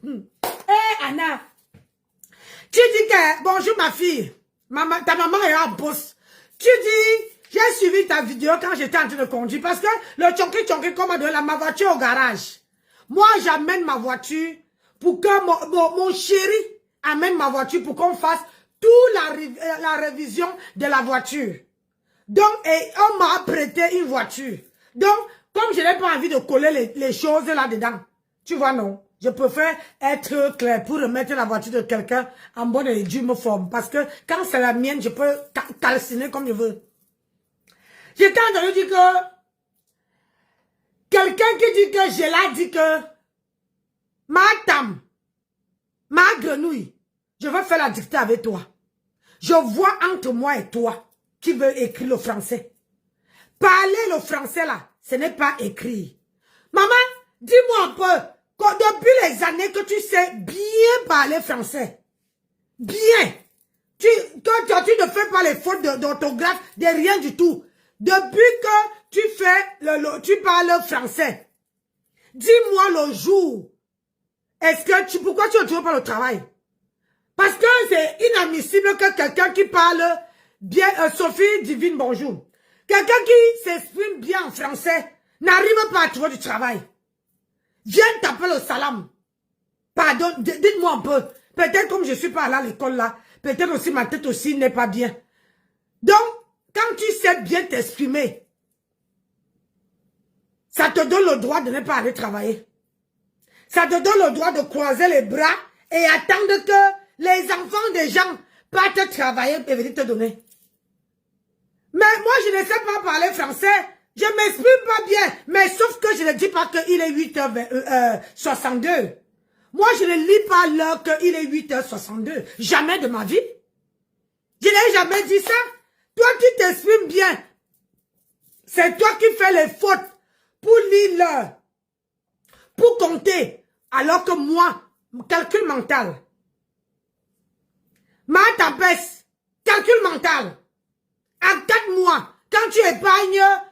Hé, Anna. Tu dis que, bonjour ma fille, ta maman est en poste. Tu dis, j'ai suivi ta vidéo quand j'étais en train de conduire parce que le tchonki comme de ma voiture au garage. Moi, j'amène ma voiture pour que mon chéri amène ma voiture pour qu'on fasse toute la révision de la voiture. Donc, et on m'a prêté une voiture. Donc, comme je n'ai pas envie de coller les choses là-dedans, tu vois, non? Je préfère être clair pour remettre la voiture de quelqu'un en bonne et due forme. Parce que quand c'est la mienne, je peux calciner comme je veux. J'étais en train de dire que quelqu'un qui dit que je l'ai dit que ma tame, ma grenouille, je veux faire la dictée avec toi. Je vois entre moi et toi qui veut écrire le français. Parler le français là, ce n'est pas écrit. Maman, dis-moi un peu. Depuis les années que tu sais bien parler français, bien, tu ne fais pas les fautes d'orthographe, de rien du tout. Depuis que tu parles français, dis-moi le jour, pourquoi tu ne trouves pas le travail? Parce que c'est inadmissible que quelqu'un qui parle bien, Sophie Divine, bonjour, quelqu'un qui s'exprime bien en français n'arrive pas à trouver du travail. Viens taper le salam. Pardon, dites-moi un peu. Peut-être comme je ne suis pas allé à l'école là, peut-être aussi ma tête aussi n'est pas bien. Donc, quand tu sais bien t'exprimer, ça te donne le droit de ne pas aller travailler. Ça te donne le droit de croiser les bras et attendre que les enfants des gens partent travailler et venir te donner. Mais moi, je ne sais pas parler français. Je ne m'exprime pas bien, mais sauf que je ne dis pas qu'il est 8h62. Moi, je ne lis pas l'heure qu'il est 8h62. Jamais de ma vie. Je n'ai jamais dit ça. Toi, tu t'exprimes bien. C'est toi qui fais les fautes pour lire l'heure, pour compter, alors que moi, calcul mental. Ma tapesse, calcul mental. À 4 mois, quand tu épargnes,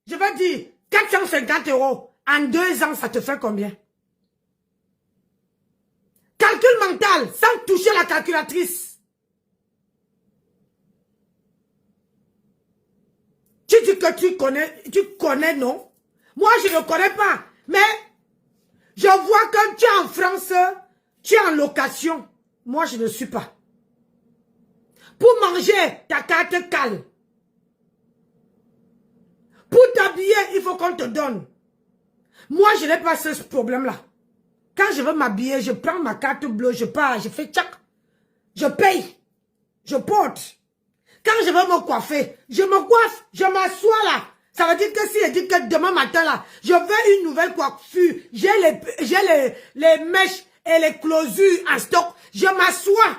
je vais dire, 450 €. En 2 ans, ça te fait combien? Calcul mental, sans toucher la calculatrice. Tu dis que tu connais, non? Moi, je ne connais pas. Mais, je vois que tu es en France, tu es en location. Moi, je ne suis pas. Pour manger, ta carte cale. Pour t'habiller, il faut qu'on te donne. Moi, je n'ai pas ce problème-là. Quand je veux m'habiller, je prends ma carte bleue, je pars, je fais tchac. Je paye. Je porte. Quand je veux me coiffer, je me coiffe, je m'assois là. Ça veut dire que si je dis que demain matin là, je veux une nouvelle coiffure, j'ai les mèches et les closures en stock, je m'assois.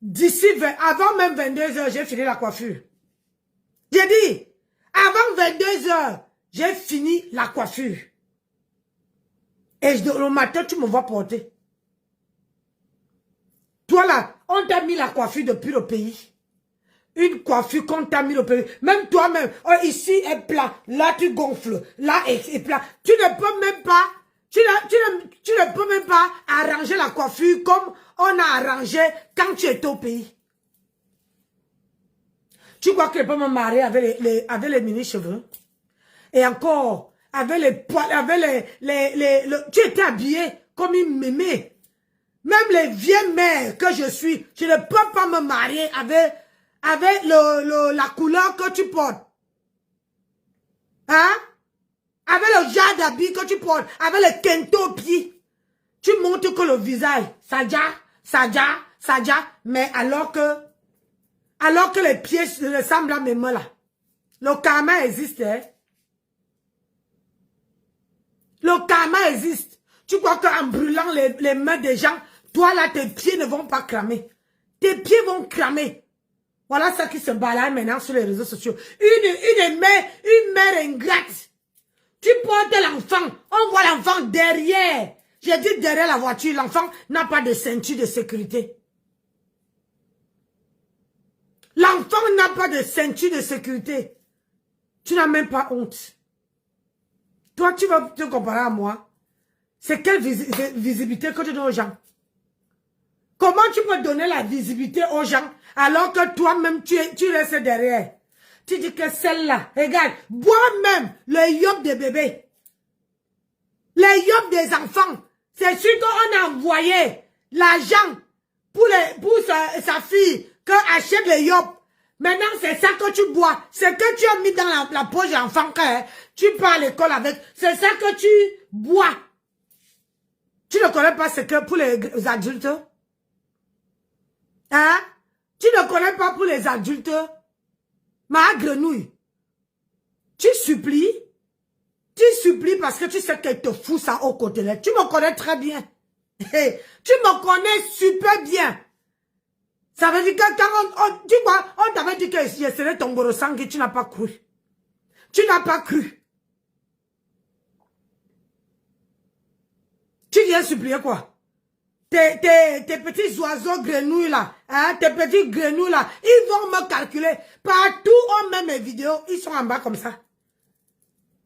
D'ici, avant même 22h, j'ai fini la coiffure. J'ai dit, avant 22h, j'ai fini la coiffure. Et le matin, tu me vois porter. Toi là, on t'a mis la coiffure depuis le pays. Une coiffure qu'on t'a mis le pays. Même toi-même, oh, ici est plat, là tu gonfles, là est plat. Tu ne peux même pas, tu ne peux même pas arranger la coiffure comme on a arrangé quand tu étais au pays. Tu crois que je peux me marier avec les mini-cheveux? Et encore, avec les poils, avec tu étais habillé comme une mémé. Même les vieilles mères que je suis, je ne peux pas me marier avec la couleur que tu portes. Hein? Avec le genre d'habit que tu portes, avec le kento au pied. Tu montres que le visage, Sadia, mais alors que les pieds ressemblent à mes mains là. Le karma existe, hein? Le karma existe. Tu crois qu'en brûlant les mains des gens, toi là, tes pieds ne vont pas cramer. Tes pieds vont cramer. Voilà ça qui se balade maintenant sur les réseaux sociaux. Une mère ingrate. Tu portes l'enfant, on voit l'enfant derrière. J'ai dit derrière la voiture, l'enfant n'a pas de ceinture de sécurité. L'enfant n'a pas de ceinture de sécurité. Tu n'as même pas honte. Toi, tu vas te comparer à moi. C'est quelle visibilité que tu donnes aux gens? Comment tu peux donner la visibilité aux gens alors que toi-même tu restes derrière? Tu dis que celle-là, regarde, moi-même, le yop des bébés, les yop des enfants, c'est sûr qu'on a envoyé l'argent pour sa fille que achète le yop. Maintenant, c'est ça que tu bois. C'est que tu as mis dans la poche d'enfant que tu pars à l'école avec. C'est ça que tu bois. Tu ne connais pas ce que pour les adultes? Hein? Tu ne connais pas pour les adultes? Ma grenouille. Tu supplies parce que tu sais qu'elle te fout ça au côté. Tu me connais très bien. Tu me connais super bien. Ça veut dire que quand tu vois, on t'avait dit que je serais ton borosang et tu n'as pas cru. Tu n'as pas cru. Tu viens supplier quoi? Tes petits oiseaux grenouilles là, hein, tes petits grenouilles là, ils vont me calculer. Partout on met mes vidéos, ils sont en bas comme ça.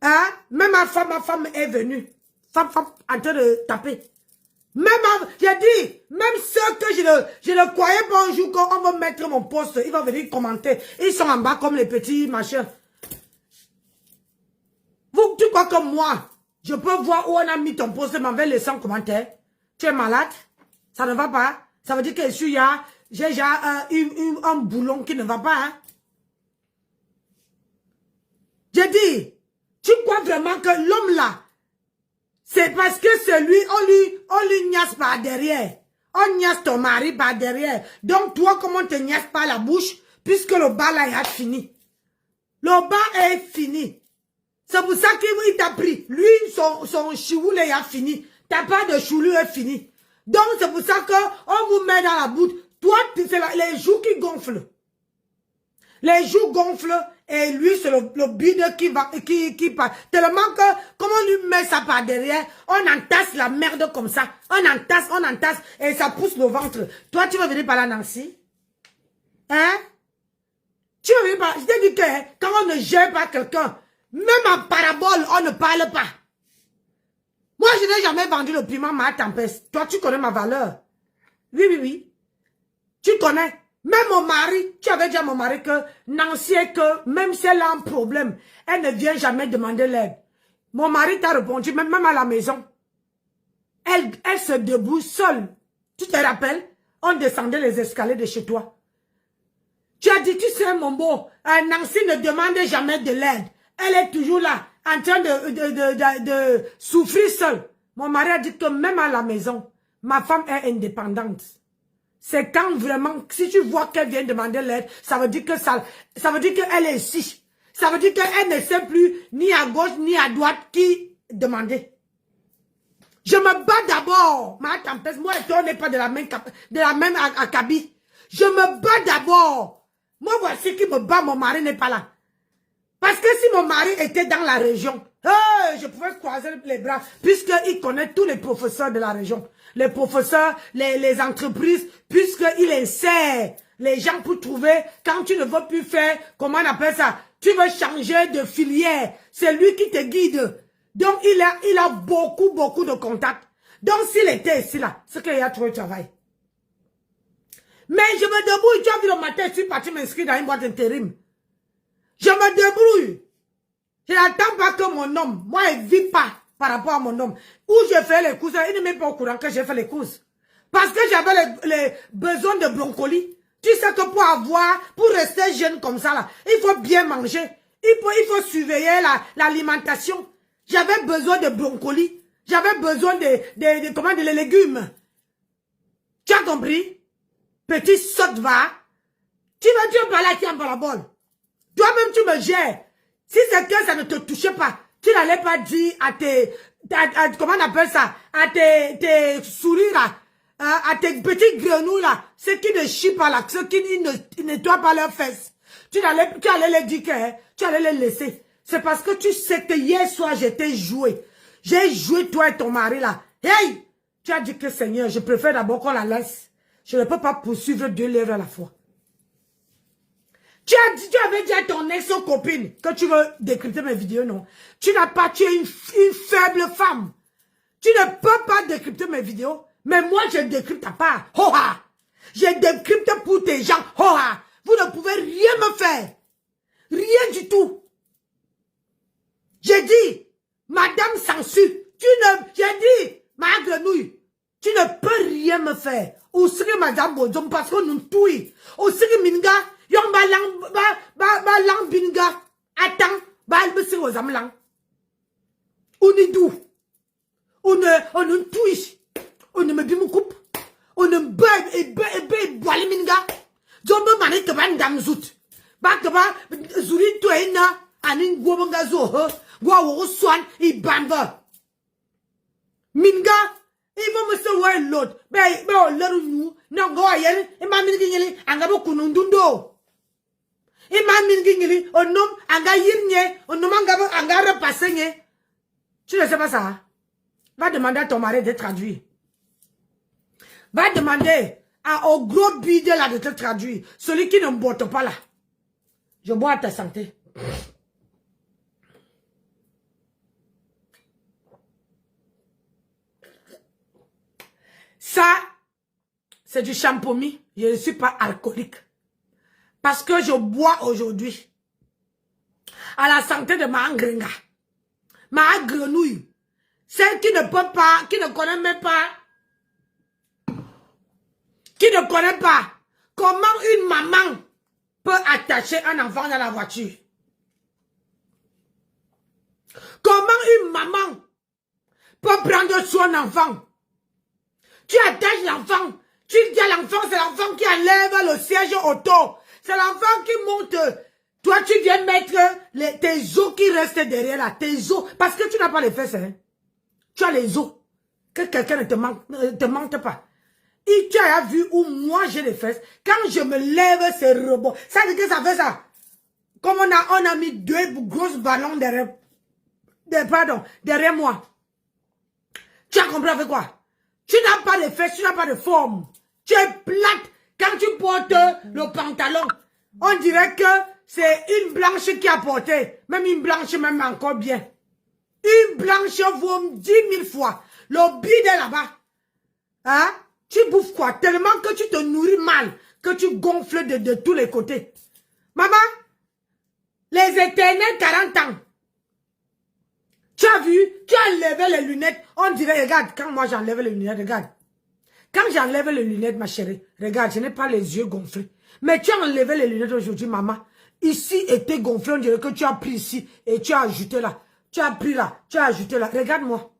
Hein? Même ma femme est venue. Femme en train de taper. Même, j'ai dit, même ceux que je ne croyais pas un jour qu'on va mettre mon poste, ils vont venir commenter. Ils sont en bas comme les petits machins. Vous, tu crois que moi, je peux voir où on a mis ton poste et m'envoyer les 100 commentaires? Tu es malade? Ça ne va pas? Ça veut dire que j'ai déjà un boulon qui ne va pas. Hein? J'ai dit, tu crois vraiment que l'homme là, c'est parce que c'est lui, on lui niasse par derrière. On niasse ton mari par derrière. Donc toi, comment on te niasse par la bouche, puisque le bas là est fini. Le bas est fini. C'est pour ça qu'il t'a pris. Lui, son chioulé est fini. Ta part de choulou est fini. Donc c'est pour ça qu'on vous met dans la bouche. Toi, c'est les joues qui gonflent. Les joues gonflent et lui, c'est le bide qui part. Tellement que, comme on lui met ça par derrière, on entasse la merde comme ça. On entasse et ça pousse le ventre. Toi, tu vas venir par là, Nancy? Hein? Tu vas venir par là. Je t'ai dit que quand on ne gère pas quelqu'un, même en parabole, on ne parle pas. Moi, je n'ai jamais vendu le piment ma tempête. Toi, tu connais ma valeur. Oui. Tu connais. Même mon mari, tu avais dit à mon mari que Nancy est que même si elle a un problème, elle ne vient jamais demander l'aide. Mon mari t'a répondu, même à la maison. Elle se débrouille seule. Tu te rappelles? On descendait les escaliers de chez toi. Tu as dit, tu sais mon beau, Nancy ne demande jamais de l'aide. Elle est toujours là, en train de souffrir seule. Mon mari a dit que même à la maison, ma femme est indépendante. C'est quand vraiment, si tu vois qu'elle vient demander l'aide, ça veut dire que ça veut dire qu'elle est ici. Ça veut dire qu'elle ne sait plus ni à gauche ni à droite qui demander. Je me bats d'abord, ma tempête. Moi et toi, on n'est pas de la même acabit. Je me bats d'abord. Moi, voici qui me bat, mon mari n'est pas là. Parce que si mon mari était dans la région, je pouvais croiser les bras, puisqu'il connaît tous les professeurs de la région. Les professeurs, les entreprises, puisqu'il insère les gens pour trouver, quand tu ne veux plus faire, comment on appelle ça, tu veux changer de filière, c'est lui qui te guide. Donc, il a beaucoup de contacts. Donc, s'il était ici, là, c'est qu'il y a trop de travail. Mais je me débrouille, tu as vu le matin, je suis parti m'inscrire dans une boîte d'intérim. Je me débrouille. Je n'attends pas que mon homme, moi, il ne vit pas par rapport à mon homme. Où j'ai fait les courses, il ne m'est pas au courant que j'ai fait les courses. Parce que j'avais les besoins de broncoli. Tu sais que pour rester jeune comme ça, là, il faut bien manger. Il faut surveiller l'alimentation. J'avais besoin de broncoli. J'avais besoin de légumes. Tu as compris? Petit saute va. Tu vas parler à qui en parabole? Toi-même, tu me gères. Si c'est que ça ne te touchait pas, tu n'allais pas dire comment on appelle ça, à tes souris là, à tes petits grenouilles là, ceux qui ne chient pas là, ceux qui ne nettoient pas leurs fesses. Tu allais les dire que tu allais les laisser. C'est parce que tu sais que hier soir, j'étais joué. J'ai joué toi et ton mari là. Hey! Tu as dit que Seigneur, je préfère d'abord qu'on la laisse. Je ne peux pas poursuivre 2 lèvres à la fois. Tu avais dit à ton ex-copine que tu veux décrypter mes vidéos, non? Tu n'as pas, tu es une faible femme. Tu ne peux pas décrypter mes vidéos, mais moi je décrypte ta part. Ho-ha! Je décrypte pour tes gens. Ho-ha! Vous ne pouvez rien me faire. Rien du tout. J'ai dit, Madame Censure, j'ai dit, ma grenouille, tu ne peux rien me faire. Ou si Madame Bodom, parce que nous touille. Ou si Minga, yon ba lang binga. Attends, ba albesi aux amlang. On est doux. On ne touille. On ne me bimou coupe. On ne beuh et boile minga. Jombe mané te ban dam zout. Ba te ba zuri toena. Anin gwobanga zo he. Gwa wo swan i bamba. Minga. Il va me se voir l'autre. Ben o leru nu. Non go ayel. E ma mingi ngeli. Anga bo kunundundo. E ma mingi ngeli. Onom anga yirnye. Onom anga repasse nye. Tu ne sais pas ça? Va demander à ton mari de traduire. Va demander au gros bide là de te traduire. Celui qui ne boite pas là. Je bois à ta santé. Ça, c'est du champomis. Je ne suis pas alcoolique. Parce que je bois aujourd'hui. À la santé de ma ngringa. Ma grenouille. Celle qui ne peut pas, qui ne connaît même pas. Qui ne connaît pas comment une maman peut attacher un enfant dans la voiture. Comment une maman peut prendre son enfant. Tu attaches l'enfant. Tu dis à l'enfant, c'est l'enfant qui enlève le siège auto. C'est l'enfant qui monte. Toi, tu viens mettre tes os qui restent derrière là. Tes os. Parce que tu n'as pas les fesses. Hein. Tu as les os. Que quelqu'un ne te mente pas. Et tu as vu où moi j'ai les fesses. Quand je me lève, c'est rebond. Ça veut dire que ça fait ça. Comme on a mis deux grosses ballons derrière. Derrière moi. Tu as compris avec quoi? Tu n'as pas de fesses, tu n'as pas de forme. Tu es plate. Quand tu portes le pantalon, on dirait que c'est une blanche qui a porté. Même une blanche, même encore bien. Une blanche vaut 10 000 fois. Le bide est là-bas. Hein? Tu bouffes quoi? Tellement que tu te nourris mal. Que tu gonfles de tous les côtés. Maman, les éternels 40 ans. Tu as vu? Tu as enlevé les lunettes. On dirait, regarde, quand moi j'enlève les lunettes, regarde. Quand j'enlève les lunettes, ma chérie, regarde, je n'ai pas les yeux gonflés. Mais tu as enlevé les lunettes aujourd'hui, maman. Ici était gonflé, on dirait que tu as pris ici et tu as ajouté là. Tu as pris là, tu as ajouté là. Regarde-moi.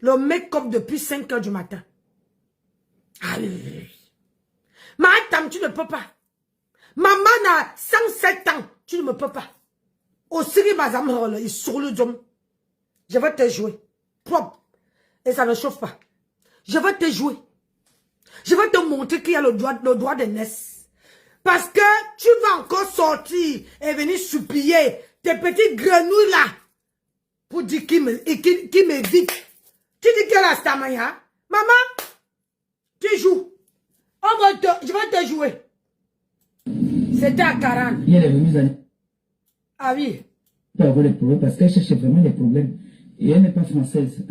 Le make-up depuis 5 h du matin. Allez. Madame, tu ne peux pas. Maman a 107 ans. Tu ne me peux pas. Au Siri Mazam, il sur le dôme. Je vais te jouer. Propre. Et ça ne chauffe pas. Je vais te jouer. Je vais te montrer qu'il y a le droit de naissance. Parce que tu vas encore sortir et venir supplier tes petites grenouilles là. Pour dire qui m'évite. Tu dis qu'elle a Stamaya. Maman, tu joues. Je vais te jouer. C'était à 40. Il y a les remises à... Ah oui. Elle peut avoir des problèmes parce qu'elle cherche vraiment des problèmes. Et elle n'est pas française.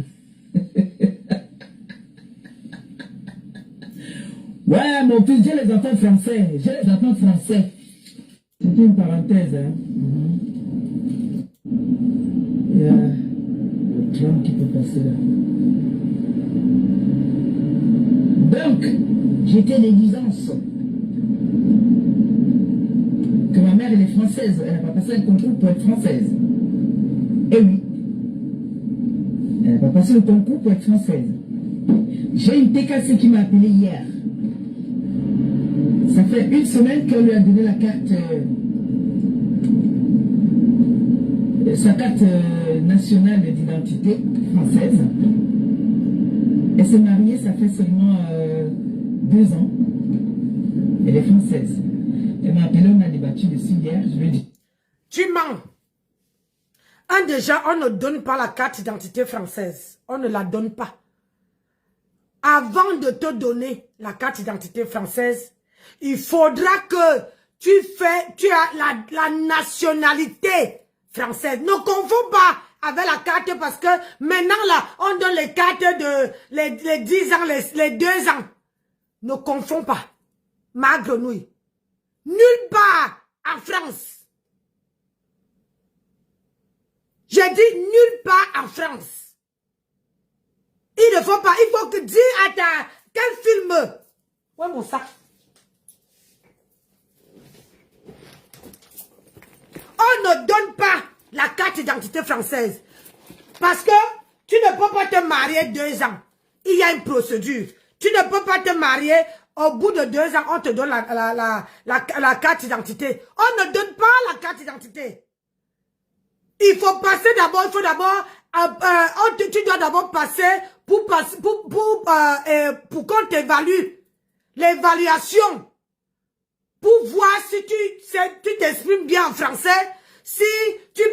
Ouais, mon fils, j'ai les enfants français. J'ai les enfants français. C'était une parenthèse. Hein. Il y a le tram qui peut passer là. Donc, j'étais des nuisances. Que ma mère, elle est française. Elle n'a pas passé un concours pour être française. Eh oui. Elle n'a pas passé le concours pour être française. J'ai une TKC qui m'a appelé hier. Ça fait une semaine qu'elle lui a donné la carte, sa carte nationale d'identité française. Elle s'est mariée, ça fait seulement 2 ans. Elle est française. Elle m'a appelé, on a débattu dessus hier. Je lui ai dit. Tu mens. Déjà, on ne donne pas la carte d'identité française. On ne la donne pas. Avant de te donner la carte d'identité française, il faudra que tu as la nationalité française. Ne confonds pas avec la carte parce que maintenant là, on donne les cartes de les 10 ans, les 2 ans. Ne confonds pas. Ma grenouille. Nulle part en France. J'ai dit nulle part en France. Il ne faut pas, il faut que dire à ta... Quel film? Ouais, mon sac. On ne donne pas la carte d'identité française. Parce que tu ne peux pas te marier 2 ans. Il y a une procédure. Tu ne peux pas te marier, au bout de 2 ans, on te donne la carte d'identité. On ne donne pas la carte d'identité. Il faut passer d'abord, tu dois d'abord passer pour qu'on t'évalue. L'évaluation. Pour voir si tu t'exprimes bien en français, si tu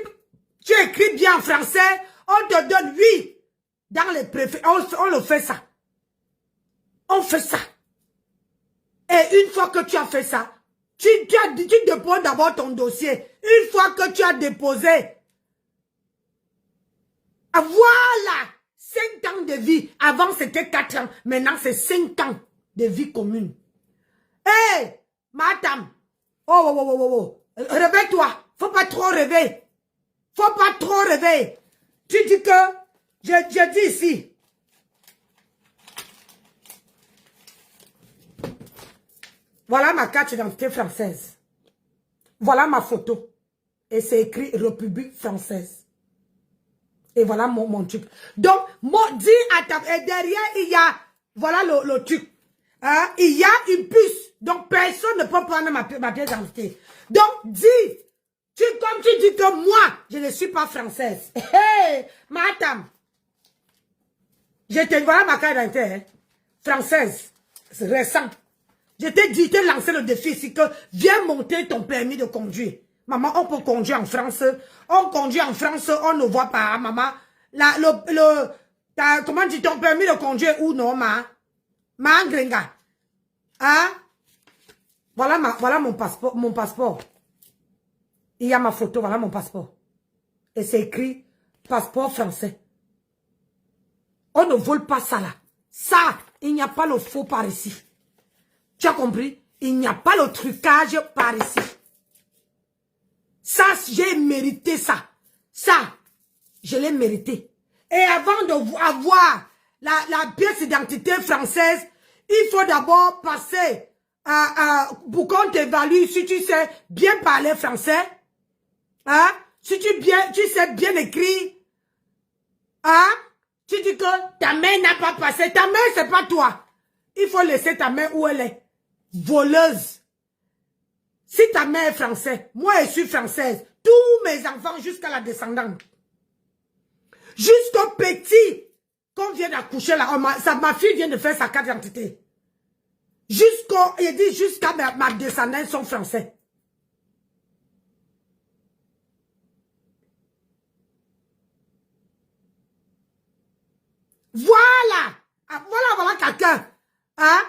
écris bien en français, on te donne oui. Dans les préfets, on le fait ça. On fait ça. Et une fois que tu as fait ça, tu déposes d'abord ton dossier. Une fois que tu as déposé, voilà, 5 ans de vie. Avant, c'était 4 ans. Maintenant, c'est 5 ans de vie commune. Hé, madame. Oh. Réveille-toi. Faut pas trop rêver. Faut pas trop rêver. Tu dis que, je dis ici. Voilà ma carte d'identité française. Voilà ma photo. Et c'est écrit République française. Et voilà mon truc. Donc, dis à ta... Et derrière, il y a... Voilà le truc. Hein? Il y a une puce. Donc, personne ne peut prendre ma pièce d'identité. Donc, comme tu dis que moi, je ne suis pas française. Hey, madame. Voilà ma carte d'identité. Hein? Française. C'est récent. Je t'ai dit, te lancer le défi ici que viens monter ton permis de conduire. Maman, on peut conduire en France. On conduit en France, on ne voit pas, maman. Comment dit ton permis de conduire ou non, ma gringa. Hein? Voilà mon passeport. Il y a ma photo, voilà mon passeport. Et c'est écrit passeport français. On ne vole pas ça là. Ça, il n'y a pas le faux par ici. Tu as compris? Il n'y a pas le trucage par ici. Ça, j'ai mérité ça. Ça, je l'ai mérité. Et avant d'avoir la pièce d'identité française, il faut d'abord passer pour qu'on t'évalue si tu sais bien parler français. Hein? Si tu sais bien écrire. Hein? Tu dis que ta mère n'a pas passé. Ta mère, c'est pas toi. Il faut laisser ta mère où elle est. Voleuse. Si ta mère est française, moi je suis française. Tous mes enfants jusqu'à la descendante. Jusqu'au petit qu'on vient d'accoucher là. Ma fille vient de faire sa carte d'identité. Jusqu'à ma descendante sont français. Voilà quelqu'un. Hein?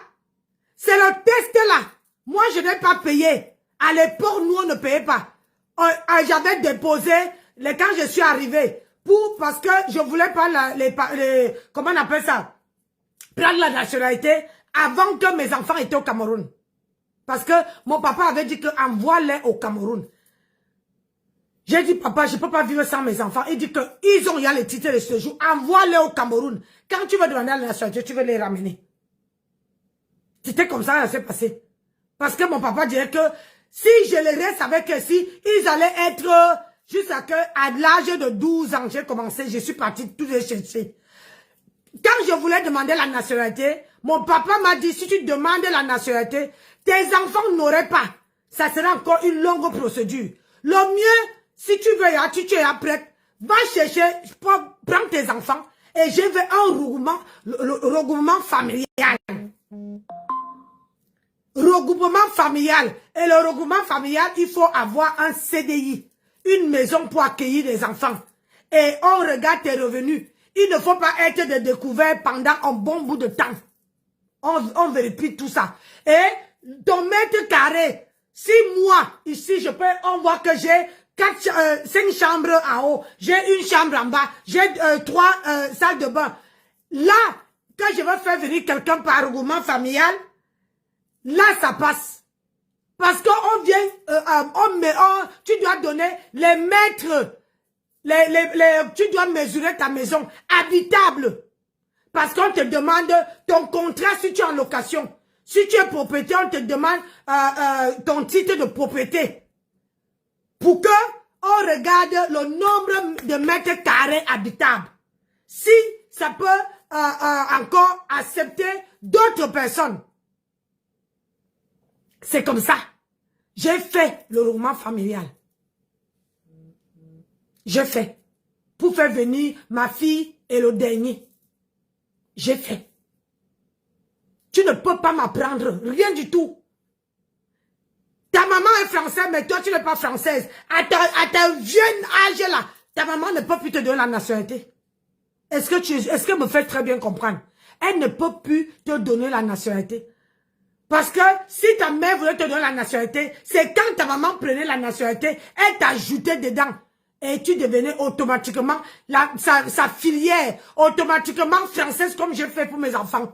C'est le test là. Moi, je n'ai pas payé. À l'époque, nous, on ne payait pas. J'avais déposé, quand je suis arrivée, parce que je voulais pas comment on appelle ça? Prendre la nationalité avant que mes enfants étaient au Cameroun. Parce que mon papa avait dit que envoie-les au Cameroun. J'ai dit, papa, je ne peux pas vivre sans mes enfants. Il dit il y a les titres de séjour. Envoie-les au Cameroun. Quand tu veux demander à la nationalité, tu veux les ramener. C'était comme ça, ça s'est passé. Parce que mon papa disait que si je les reste avec eux, ils allaient être jusqu'à l'âge de 12 ans, j'ai commencé, je suis partie tout les chercher. Quand je voulais demander la nationalité, mon papa m'a dit, si tu demandes la nationalité, tes enfants n'auraient pas. Ça sera encore une longue procédure. Le mieux, si tu veux, tu es prête, va chercher, prends tes enfants et je veux un regroupement familial. Regroupement familial. Et le regroupement familial, il faut avoir un CDI. Une maison pour accueillir les enfants. Et on regarde tes revenus. Il ne faut pas être de découvert pendant un bon bout de temps. On vérifie tout ça. Et ton mètre carré, si moi, ici, on voit que j'ai 5 chambres en haut, j'ai une chambre en bas, j'ai 3 salles de bain. Là, quand je vais faire venir quelqu'un par regroupement familial, là, ça passe. Parce qu'on vient, tu dois donner les mètres, tu dois mesurer ta maison habitable. Parce qu'on te demande ton contrat si tu es en location. Si tu es propriétaire, on te demande ton titre de propriété. Pour que on regarde le nombre de mètres carrés habitables. Si ça peut encore accepter d'autres personnes. C'est comme ça. J'ai fait le regroupement familial. J'ai fait. Pour faire venir ma fille et le dernier. J'ai fait. Tu ne peux pas m'apprendre rien du tout. Ta maman est française, mais toi, tu n'es pas française. À ta jeune âge là, ta maman ne peut plus te donner la nationalité. Est-ce que me fait très bien comprendre? Elle ne peut plus te donner la nationalité. Parce que si ta mère voulait te donner la nationalité, c'est quand ta maman prenait la nationalité, elle t'ajoutait dedans. Et tu devenais automatiquement sa filière, automatiquement française comme j'ai fait pour mes enfants.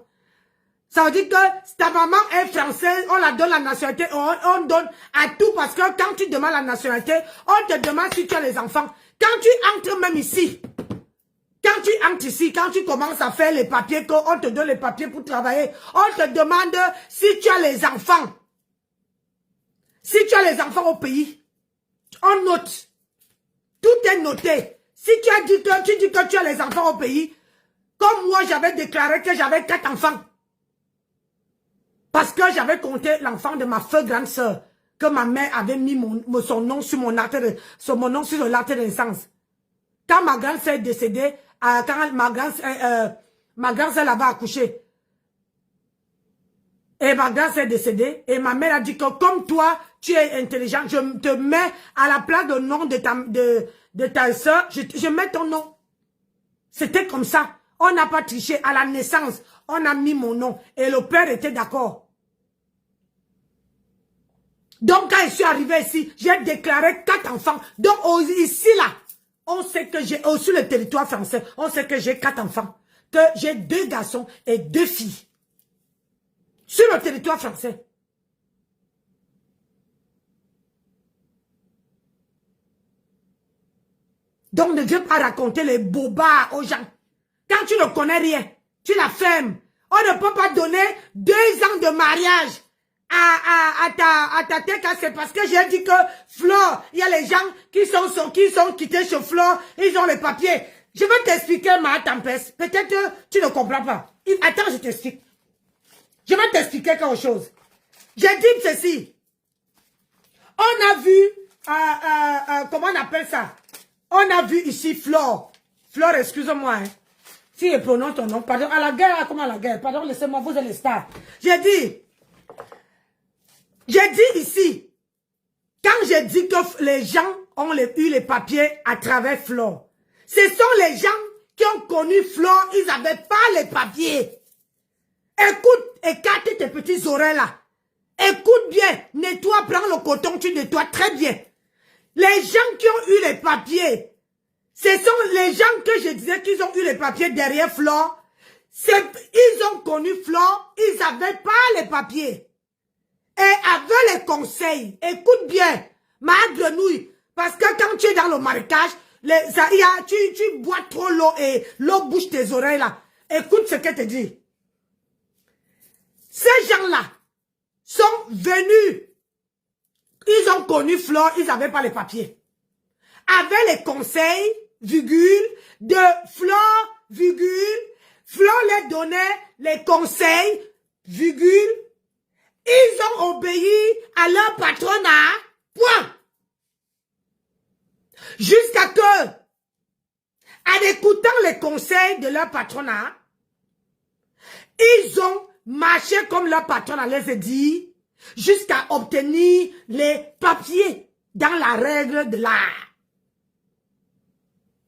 Ça veut dire que ta maman est française, on la donne la nationalité, on donne à tout parce que quand tu demandes la nationalité, on te demande si tu as les enfants. Quand tu entres même ici, quand tu commences à faire les papiers, qu'on te donne les papiers pour travailler, on te demande si tu as les enfants. Si tu as les enfants au pays, on note. Tout est noté. Si tu dis que tu as les enfants au pays, comme moi j'avais déclaré que j'avais 4 enfants. Parce que j'avais compté l'enfant de ma grande sœur, que ma mère avait mis son nom sur mon acte sur l'acte de naissance. Quand ma grande sœur est décédée, quand ma grande sœur l'avait accouché, et ma grande sœur est décédée, et ma mère a dit que comme toi, tu es intelligent, je te mets à la place du nom de ta sœur, je mets ton nom. C'était comme ça. On n'a pas triché. À la naissance, on a mis mon nom. Et le père était d'accord. Donc, quand je suis arrivée ici, j'ai déclaré 4 enfants. Donc, ici, là, on sait que j'ai, sur le territoire français, on sait que j'ai 4 enfants. Que j'ai 2 garçons et 2 filles. Sur le territoire français. Donc, ne viens pas raconter les bobards aux gens. Quand tu ne connais rien, tu la fermes. On ne peut pas donner 2 ans de mariage à ta tête, c'est parce que j'ai dit que Flore, il y a les gens qui sont quittés chez Flore, ils ont les papiers. Je vais t'expliquer ma tempête. Peut-être que tu ne comprends pas. Attends, je t'explique. Je vais t'expliquer quelque chose. J'ai dit ceci. On a vu, comment on appelle ça? On a vu ici Flore. Flore, excuse-moi. Hein. Si je prononce ton nom, pardon, à la guerre, comment à la guerre? Pardon, laissez-moi, vous êtes les stars. J'ai dit ici, quand j'ai dit que les gens ont eu les papiers à travers Flore, ce sont les gens qui ont connu Flore, ils n'avaient pas les papiers. Écoute, écarte tes petites oreilles là. Écoute bien, nettoie, prends le coton, tu nettoies très bien. Les gens qui ont eu les papiers, ce sont les gens que je disais qu'ils ont eu les papiers derrière Flore. Ils ont connu Flore, ils n'avaient pas les papiers. Et avec les conseils, écoute bien, ma grenouille, parce que quand tu es dans le marécage, tu bois trop l'eau et l'eau bouche tes oreilles là. Écoute ce qu'elle te dit. Ces gens-là sont venus, ils ont connu Flore, ils n'avaient pas les papiers. Avec les conseils, virgule, de Flore, virgule, Flore les donnait les conseils, virgule, ils ont obéi à leur patronat, point. Jusqu'à que, en écoutant les conseils de leur patronat, ils ont marché comme leur patronat les a dit, jusqu'à obtenir les papiers dans la règle de l'art.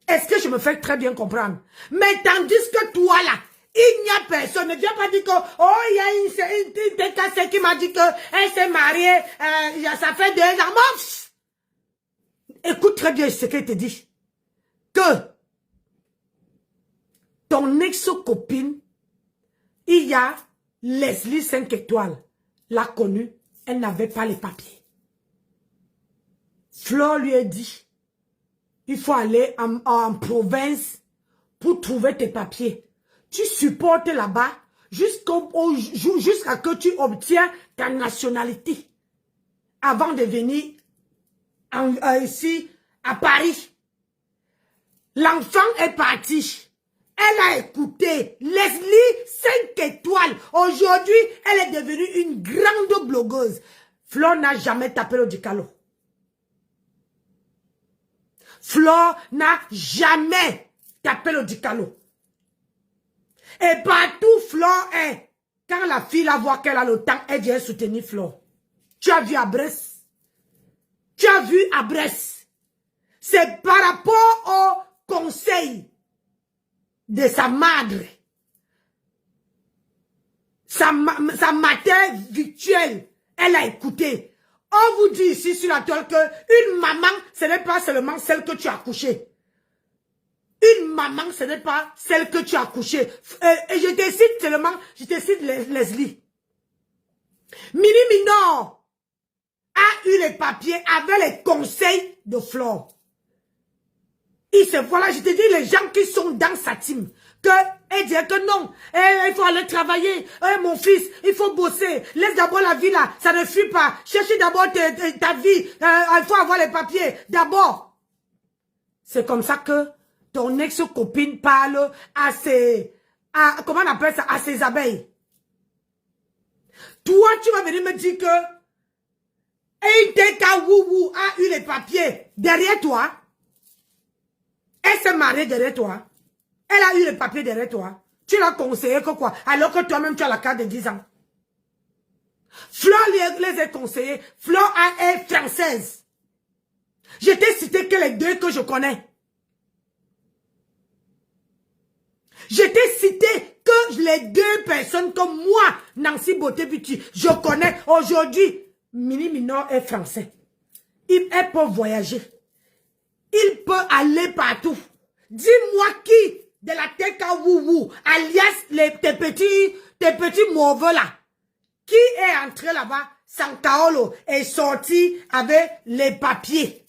Est-ce que je me fais très bien comprendre? Mais tandis que toi là, il n'y a personne. Ne viens pas dire que, oh, il y a une TKC qui m'a dit qu'elle s'est mariée, ça fait 2 ans. Écoute très bien ce qu'elle te dit. Que ton ex-copine, il y a Leslie 5 étoiles, l'a connue, elle n'avait pas les papiers. Flore lui a dit, il faut aller en province pour trouver tes papiers. Tu supportes là-bas jusqu'à que tu obtiens ta nationalité avant de venir ici à Paris. L'enfant est parti. Elle a écouté Leslie 5 étoiles. Aujourd'hui, elle est devenue une grande blogueuse. Flore n'a jamais tapé le dicalo. Flore n'a jamais tapé le dicalo. Et partout Flore est. Quand la fille la voit qu'elle a le temps, elle vient soutenir Flore. Tu as vu à Brest? Tu as vu à Brest? C'est par rapport au conseil de sa madre. Sa matière virtuelle, elle a écouté. On vous dit ici sur la toile que une maman, ce n'est pas seulement celle que tu as accouchée. Une maman, ce n'est pas celle que tu as accouchée. Et je te cite seulement, je te cite Leslie. Mini Minor a eu les papiers avec les conseils de Flore. Voilà, je te dis, les gens qui sont dans sa team, elle dit que non, il faut aller travailler, mon fils, il faut bosser, laisse d'abord la vie là, ça ne fuit pas, cherchez d'abord ta vie, il faut avoir les papiers, d'abord. C'est comme ça que ton ex-copine parle à comment on appelle ça, à ses abeilles. Toi, tu vas venir me dire que Eiteka Woubou a eu les papiers derrière toi. Elle s'est mariée derrière toi. Elle a eu les papiers derrière toi. Tu l'as conseillé que quoi? Alors que toi-même tu as la carte de 10 ans. Flore les a conseillés. Flore est française. Je t'ai cité que les deux que je connais. Je t'ai cité que les deux personnes comme moi, Nancy Beauté-Beauty, je connais. Aujourd'hui, Mini Minor est français. Elle peut voyager. Il peut aller partout. Dis-moi qui de la Teka Woubou, alias tes petits mauvais là, qui est entré là-bas, Sankaolo, est sorti avec les papiers.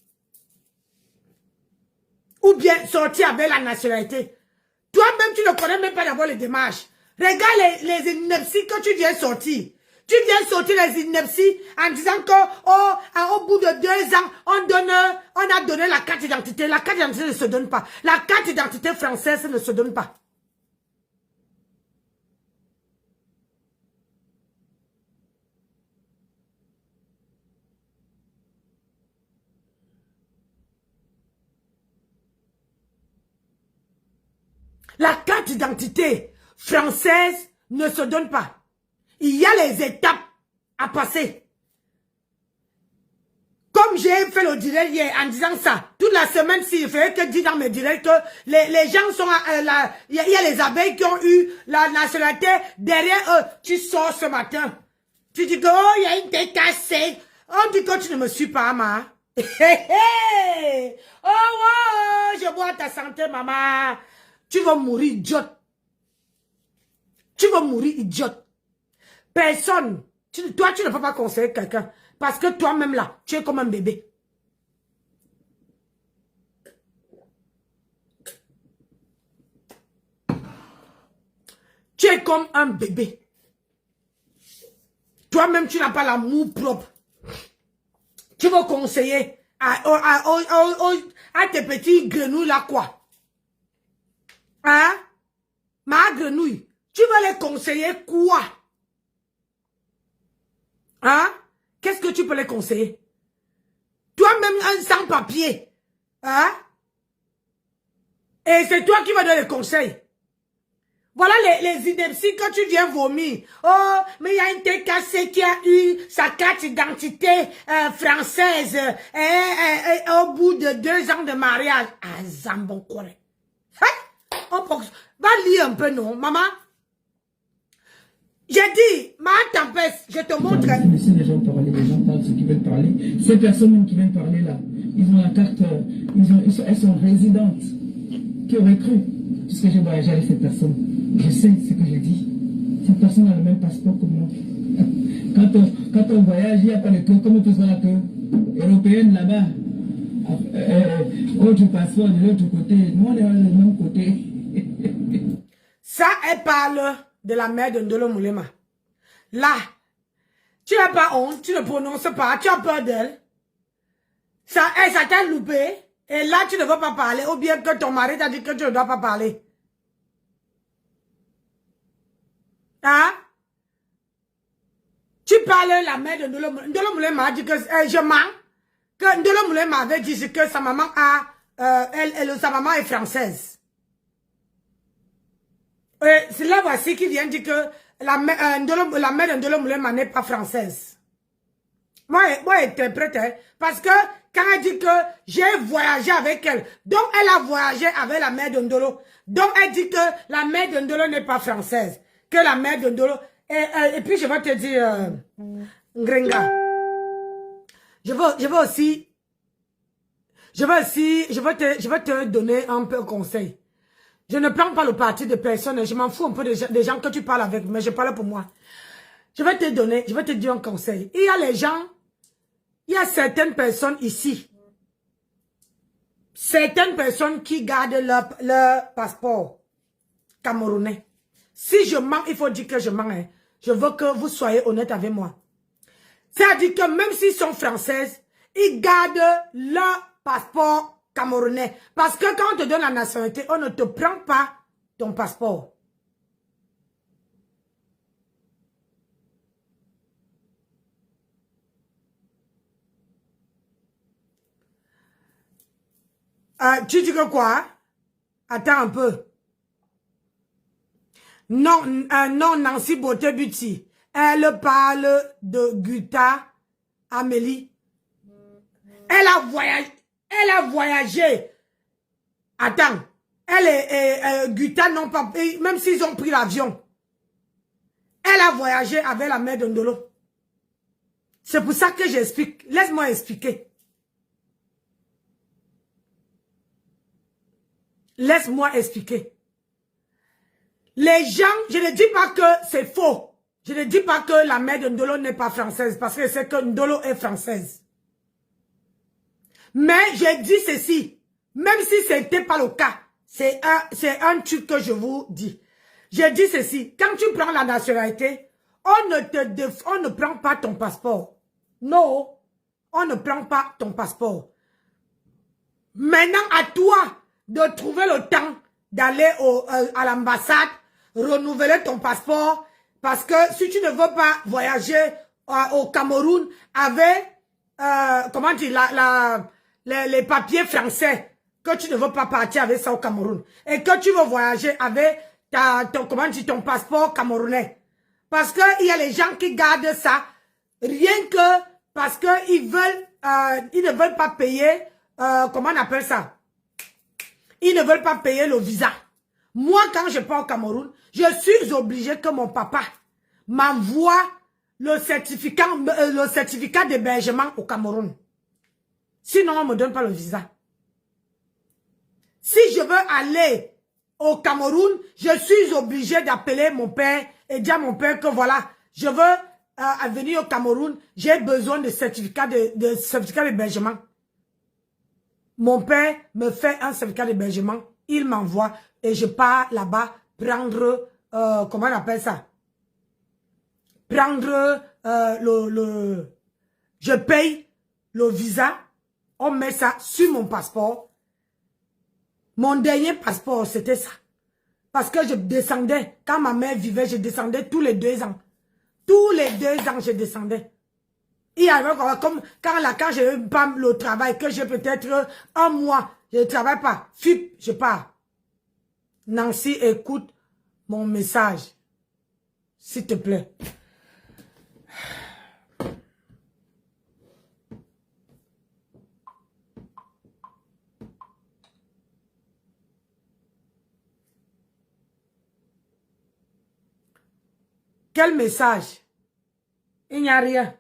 Ou bien sorti avec la nationalité. Toi-même, tu ne connais même pas d'abord les démarches. Regarde les inepties que tu viens sortir. Tu viens sortir les inepties en disant que au bout de 2 ans, on a donné la carte d'identité. La carte d'identité ne se donne pas. La carte d'identité française ne se donne pas. La carte d'identité française ne se donne pas. Il y a les étapes à passer. Comme j'ai fait le direct hier en disant ça, toute la semaine, si je fais que dire dans mes directs que les gens sont il y a les abeilles qui ont eu la nationalité derrière eux. Tu sors ce matin. Tu dis que, oh, il y a une tête cassée. On dit que tu ne me suis pas, maman. Oh, oh, je bois ta santé, maman. Tu vas mourir, idiote. Tu vas mourir, idiote. Personne. Toi, tu ne peux pas conseiller quelqu'un. Parce que toi-même là, tu es comme un bébé. Tu es comme un bébé. Toi-même, tu n'as pas l'amour propre. Tu veux conseiller à tes petits grenouilles là quoi? Hein? Ma grenouille. Tu veux les conseiller quoi? Hein? Qu'est-ce que tu peux les conseiller? Toi-même, un sans-papier. Hein? Et c'est toi qui vas donner les conseils. Voilà les inepties que tu viens vomir. Oh, mais il y a une tête cassée qui a eu sa carte d'identité française au bout de 2 ans de mariage. Ah, Zambon correct. Va lire un peu, non, maman? J'ai dit, ma tempête. je te montre. Laissez les gens parlent ce qu'ils veulent parler. Ces personnes même qui viennent parler là, ils ont la carte, elles sont résidentes. Qui aurait cru? Puisque j'ai voyagé avec cette personne, je sais ce que je dis. Cette personne a le même passeport que moi. Quand on voyage, il n'y a pas de queue. Comme on peut voir la queue européenne là-bas. Autre passeport de l'autre côté. Nous, on est du même côté. Ça, elle parle de la mère de Ndolo Moulema. Là, tu n'as pas honte, tu ne prononces pas, tu as peur d'elle. Ça t'a loupé. Et là, tu ne veux pas parler. Ou bien que ton mari t'a dit que tu ne dois pas parler. Hein? Tu parles la mère de Ndolo Moulema. Ndolo Moulema a dit que je mens. Que Ndolo Moulema avait dit que sa maman sa maman est française. C'est là voici qui vient dire que la mère de Ndolo Moulema n'est pas française. Moi, interprète, hein, parce que quand elle dit que j'ai voyagé avec elle, donc elle a voyagé avec la mère de Ndolo. Donc elle dit que la mère de Ndolo n'est pas française. Que la mère de Ndolo... Et puis je vais te dire, Ngrenga, je vais te donner un peu de conseil. Je ne prends pas le parti de personne, je m'en fous un peu des gens que tu parles avec, mais je parle pour moi. Je vais te dire un conseil. Il y a les gens, il y a certaines personnes ici, certaines personnes qui gardent leur passeport camerounais. Si je mens, il faut dire que je mens. Hein. Je veux que vous soyez honnête avec moi. C'est-à-dire que même s'ils sont françaises, ils gardent leur passeport camerounais. Parce que quand on te donne la nationalité, on ne te prend pas ton passeport. Tu dis que quoi? Attends un peu. Non, non, Nancy Beauté-Buti. Elle parle de Guta Amélie. Elle a voyagé. Attends. Elle et Guta n'ont pas... Même s'ils ont pris l'avion. Elle a voyagé avec la mère de Ndolo. C'est pour ça que j'explique. Laisse-moi expliquer. Laisse-moi expliquer. Les gens, je ne dis pas que c'est faux. Je ne dis pas que la mère de Ndolo n'est pas française. Parce que c'est que Ndolo est française. Mais j'ai dit ceci. Même si ce n'était pas le cas. C'est un truc que je vous dis. J'ai dit ceci. Quand tu prends la nationalité, on ne prend pas ton passeport. Non. On ne prend pas ton passeport. Maintenant, à toi de trouver le temps d'aller à l'ambassade, renouveler ton passeport, parce que si tu ne veux pas voyager au Cameroun avec, comment dire, les papiers français, que tu ne veux pas partir avec ça au Cameroun, et que tu veux voyager avec ton passeport camerounais, parce qu'il y a les gens qui gardent ça, rien que parce qu'ils ne veulent pas payer, comment on appelle ça? Ils ne veulent pas payer le visa. Moi, quand je pars au Cameroun, je suis obligé que mon papa m'envoie le certificat d'hébergement au Cameroun. Sinon, on ne me donne pas le visa. Si je veux aller au Cameroun, je suis obligé d'appeler mon père et dire à mon père que voilà, je veux venir au Cameroun, j'ai besoin de certificat d'hébergement. Mon père me fait un certificat d'hébergement, il m'envoie et je pars là-bas prendre, comment on appelle ça? Prendre je paye le visa, on met ça sur mon passeport. Mon dernier passeport, c'était ça. Parce que je descendais, quand ma mère vivait, je descendais tous les 2 ans. Tous les 2 ans, je descendais. Il y avait comme quand je n'ai pas le travail, que j'ai peut-être un mois, je ne travaille pas. FIP, je pars. Nancy, écoute mon message. S'il te plaît. Quel message? Il n'y a rien.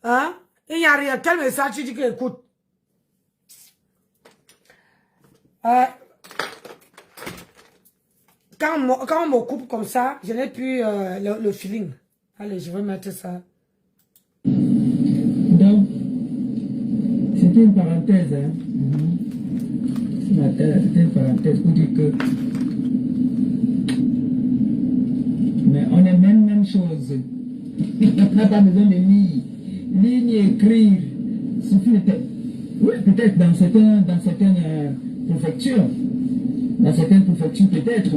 Hein? Il n'y a rien. Quel message tu dis que écoute? Quand on me coupe comme ça, je n'ai plus le feeling. Allez, je vais mettre ça. Donc, c'était une parenthèse. Hein? C'était une parenthèse pour dire que... Mais on est même chose. On n'a pas besoin de lire ni écrire. Il suffit de... Oui, peut-être dans certaines préfectures. Dans certaines préfectures, peut-être.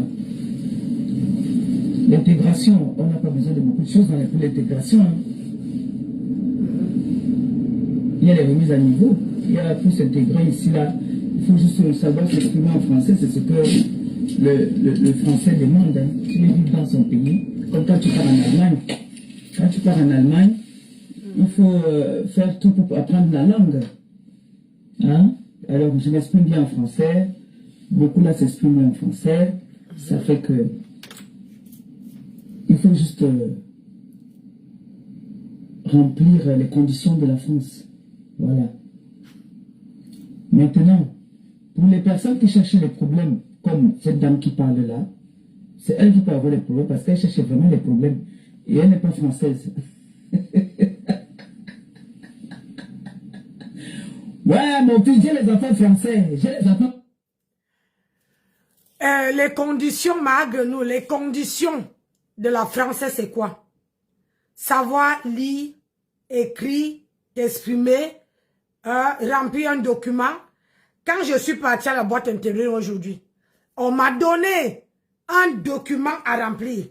L'intégration, on n'a pas besoin de beaucoup de choses pour l'intégration. Hein. Il y a les remises à niveau. Il y a pour s'intégrer ici, là. Il faut juste savoir s'exprimer en français. C'est ce que le français demande. Hein. Tu veux vivre dans son pays. Comme quand tu pars en Allemagne. Quand tu pars en Allemagne, il faut faire tout pour apprendre la langue. Hein? Alors, je m'exprime bien en français. Beaucoup là s'expriment bien en français. Ça fait que il faut juste remplir les conditions de la France. Voilà. Maintenant, pour les personnes qui cherchent les problèmes, comme cette dame qui parle là, c'est elle qui peut avoir les problèmes parce qu'elle cherche vraiment les problèmes. Et elle n'est pas française. Ouais, mon fils, j'ai les enfants français. J'ai les enfants. Les conditions, malgré nous, les conditions de la française, c'est quoi? Savoir lire, écrire, exprimer, remplir un document. Quand je suis partie à la boîte intérieure aujourd'hui, on m'a donné un document à remplir.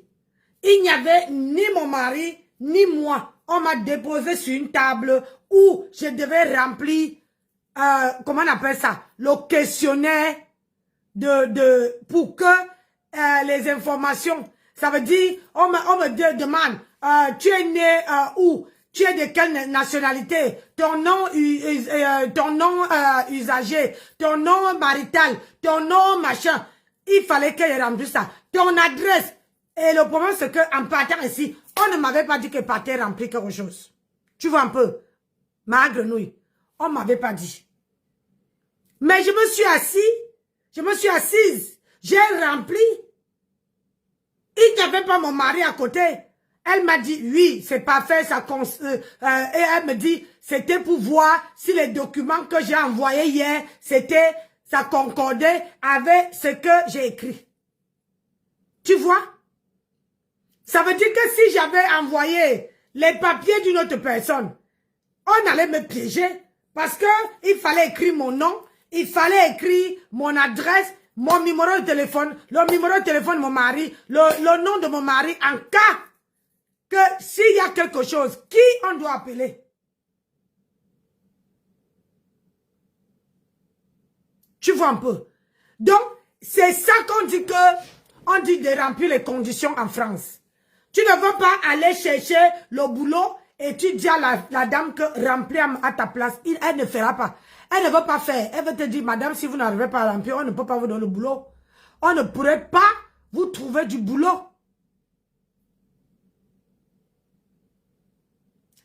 Il n'y avait ni mon mari, ni moi. On m'a déposé sur une table où je devais remplir, comment on appelle ça? Le questionnaire pour que les informations, ça veut dire, on me demande, tu es né où? Tu es de quelle nationalité? Ton nom usagé, ton nom marital, ton nom machin. Il fallait que je remplisse ça. Ton adresse. Et le problème, c'est qu'en partant ici, on ne m'avait pas dit que partait remplir quelque chose. Tu vois un peu? Ma grenouille. On ne m'avait pas dit. Mais je me suis assise. J'ai rempli. Il n'y avait pas mon mari à côté. Elle m'a dit, oui, c'est parfait, et elle me dit, c'était pour voir si les documents que j'ai envoyés hier, ça concordait avec ce que j'ai écrit. Tu vois? Ça veut dire que si j'avais envoyé les papiers d'une autre personne, on allait me piéger parce que il fallait écrire mon nom, il fallait écrire mon adresse, mon numéro de téléphone, le numéro de téléphone de mon mari, le nom de mon mari en cas que s'il y a quelque chose, qui on doit appeler? Tu vois un peu? Donc, c'est ça qu'on dit on dit de remplir les conditions en France. Tu ne veux pas aller chercher le boulot et tu dis à la dame que remplir à ta place. Elle ne fera pas. Elle ne veut pas faire. Elle veut te dire, madame, si vous n'arrivez pas à remplir, on ne peut pas vous donner le boulot. On ne pourrait pas vous trouver du boulot.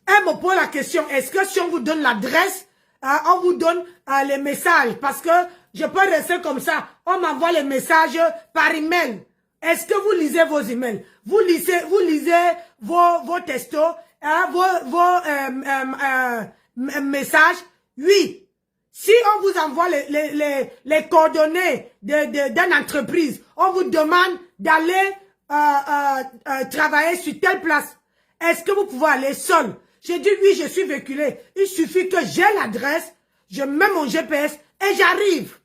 Elle me pose la question, est-ce que si on vous donne l'adresse, on vous donne les messages? Parce que je peux rester comme ça. On m'envoie les messages par email. Est-ce que vous lisez vos emails? Vous lisez vos textos, vos messages? Oui. Si on vous envoie les coordonnées d'une entreprise, on vous demande d'aller travailler sur telle place. Est-ce que vous pouvez aller seul? J'ai dit oui, je suis véhiculé. Il suffit que j'ai l'adresse, je mets mon GPS et j'arrive.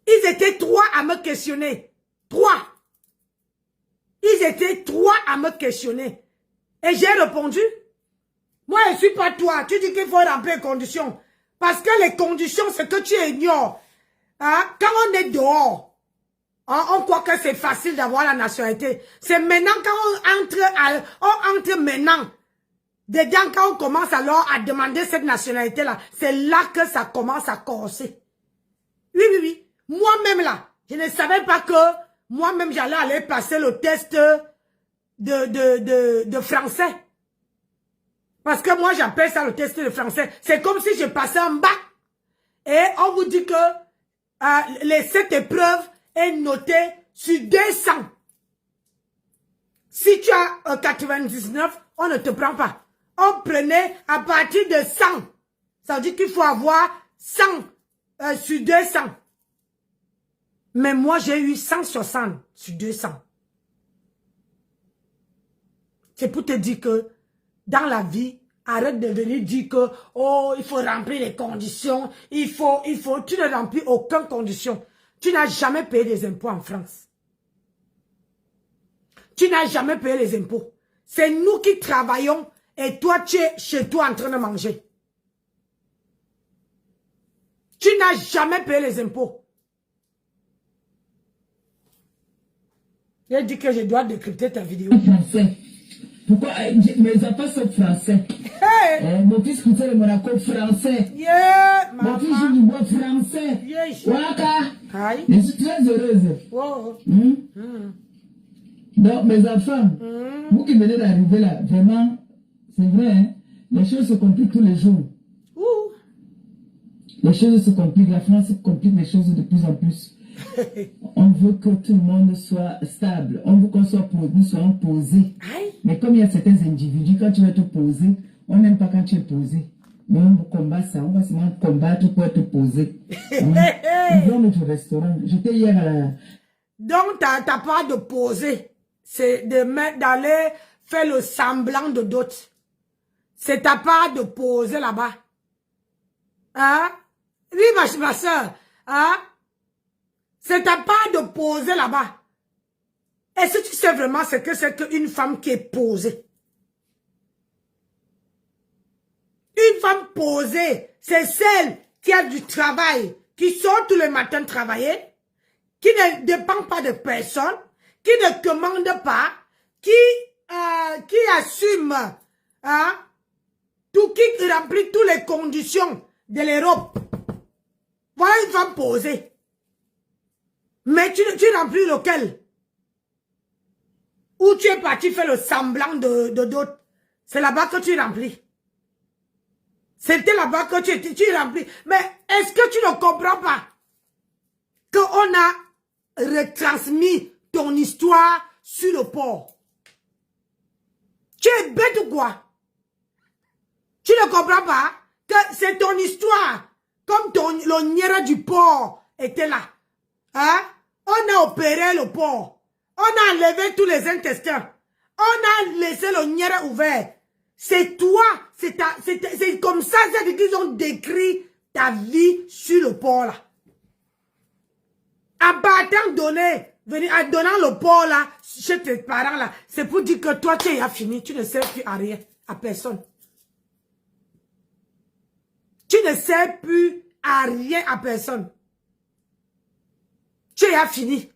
Ils étaient 3 à me questionner. 3. Ils étaient 3 à me questionner. Et j'ai répondu. Moi, je ne suis pas toi. Tu dis qu'il faut remplir les conditions. Parce que les conditions, c'est que tu ignores. Hein? Quand on est dehors, on croit que c'est facile d'avoir la nationalité. C'est maintenant quand on entre maintenant. Dedans, quand on commence alors à demander cette nationalité-là, c'est là que ça commence à corser. Oui, oui, oui. Moi-même là, je ne savais pas que moi-même j'allais aller passer le test de français. Parce que moi j'appelle ça le test de français. C'est comme si je passais en bac. Et on vous dit que cette épreuve est notée sur 200. Si tu as 99, on ne te prend pas. On prenait à partir de 100. Ça veut dire qu'il faut avoir 100 sur 200. Mais moi, j'ai eu 160 sur 200. C'est pour te dire que dans la vie, arrête de venir dire que oh, il faut remplir les conditions. Tu ne remplis aucune condition. Tu n'as jamais payé des impôts en France. Tu n'as jamais payé les impôts. C'est nous qui travaillons et toi, tu es chez toi en train de manger. Tu n'as jamais payé les impôts. J'ai dit que je dois décrypter ta vidéo. Français. Pourquoi mes enfants sont français? Hey! Mon fils Coutel de Monaco, français. Yeah, mon fils joue du bois, français. Yeah, Waka. Aïe. Je suis très heureuse. Wow. Donc, mes enfants, vous qui venez d'arriver là, vraiment, c'est vrai, hein, les choses se compliquent tous les jours. Ouh. Les choses se compliquent, la France complique les choses de plus en plus. On veut que tout le monde soit stable. On veut qu'on soit nous soyons posés. Aïe. Mais comme il y a certains individus, quand tu vas te poser, on n'aime pas quand tu es posé. Mais on combat ça. On va seulement combattre pour être posé. Nous dans notre restaurant. J'étais hier à la... Donc, t'as pas de poser. C'est d'aller faire le semblant de dot. C'est ta part de poser là-bas. Hein? Oui, ma soeur. Hein? C'est ta part de poser là-bas. Est-ce que tu sais vraiment ce que c'est qu'une femme qui est posée? Une femme posée, c'est celle qui a du travail, qui sort tous les matins travailler, qui ne dépend pas de personne, qui ne commande pas, qui assume, hein, tout, qui remplit toutes les conditions de l'Europe. Voilà une femme posée. Mais tu remplis lequel? Ou tu es parti faire le semblant de d'autres. C'est là-bas que tu remplis. C'était là-bas que tu remplis. Mais est-ce que tu ne comprends pas qu'on a retransmis ton histoire sur le port? Tu es bête ou quoi? Tu ne comprends pas que c'est ton histoire. Comme le nière du port était là. Hein? On a opéré le port. On a enlevé tous les intestins. On a laissé le nière ouvert. C'est toi, c'est comme ça qu'ils ont décrit ta vie sur le port là. En partant donner, en donnant le port là, chez tes parents là, c'est pour dire que toi tu as fini, tu ne sers plus à rien, à personne. Tu ne sers plus à rien à personne. Tu as fini.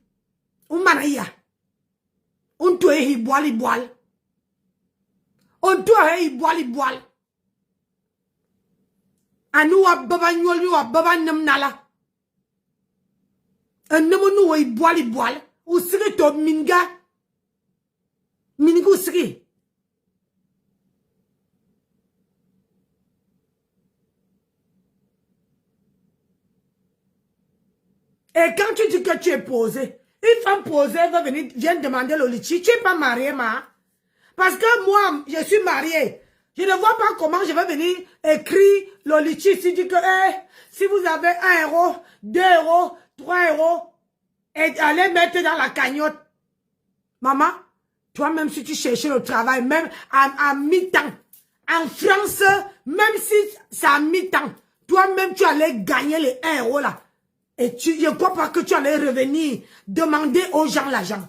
On manaya. On te hi boali boal. On te hi boali boal. Anu wa baba nyoli wa baba nam nala. Un namonu wa hi boali boal. Ou siri to minga. Mingu siri. Et quand tu dis que tu es posé, une femme posée va venir, vient demander le litchi. Tu n'es pas marié, ma. Parce que moi, je suis mariée. Je ne vois pas comment je vais venir écrire le litchi si dit que si vous avez 1 euro, 2 euros, 3 euros, et allez mettre dans la cagnotte. Maman, toi-même si tu cherchais le travail, même à mi-temps, en France, même si c'est à mi-temps, toi-même tu allais gagner les 1 euro là. Et je ne crois pas que tu allais revenir demander aux gens l'argent.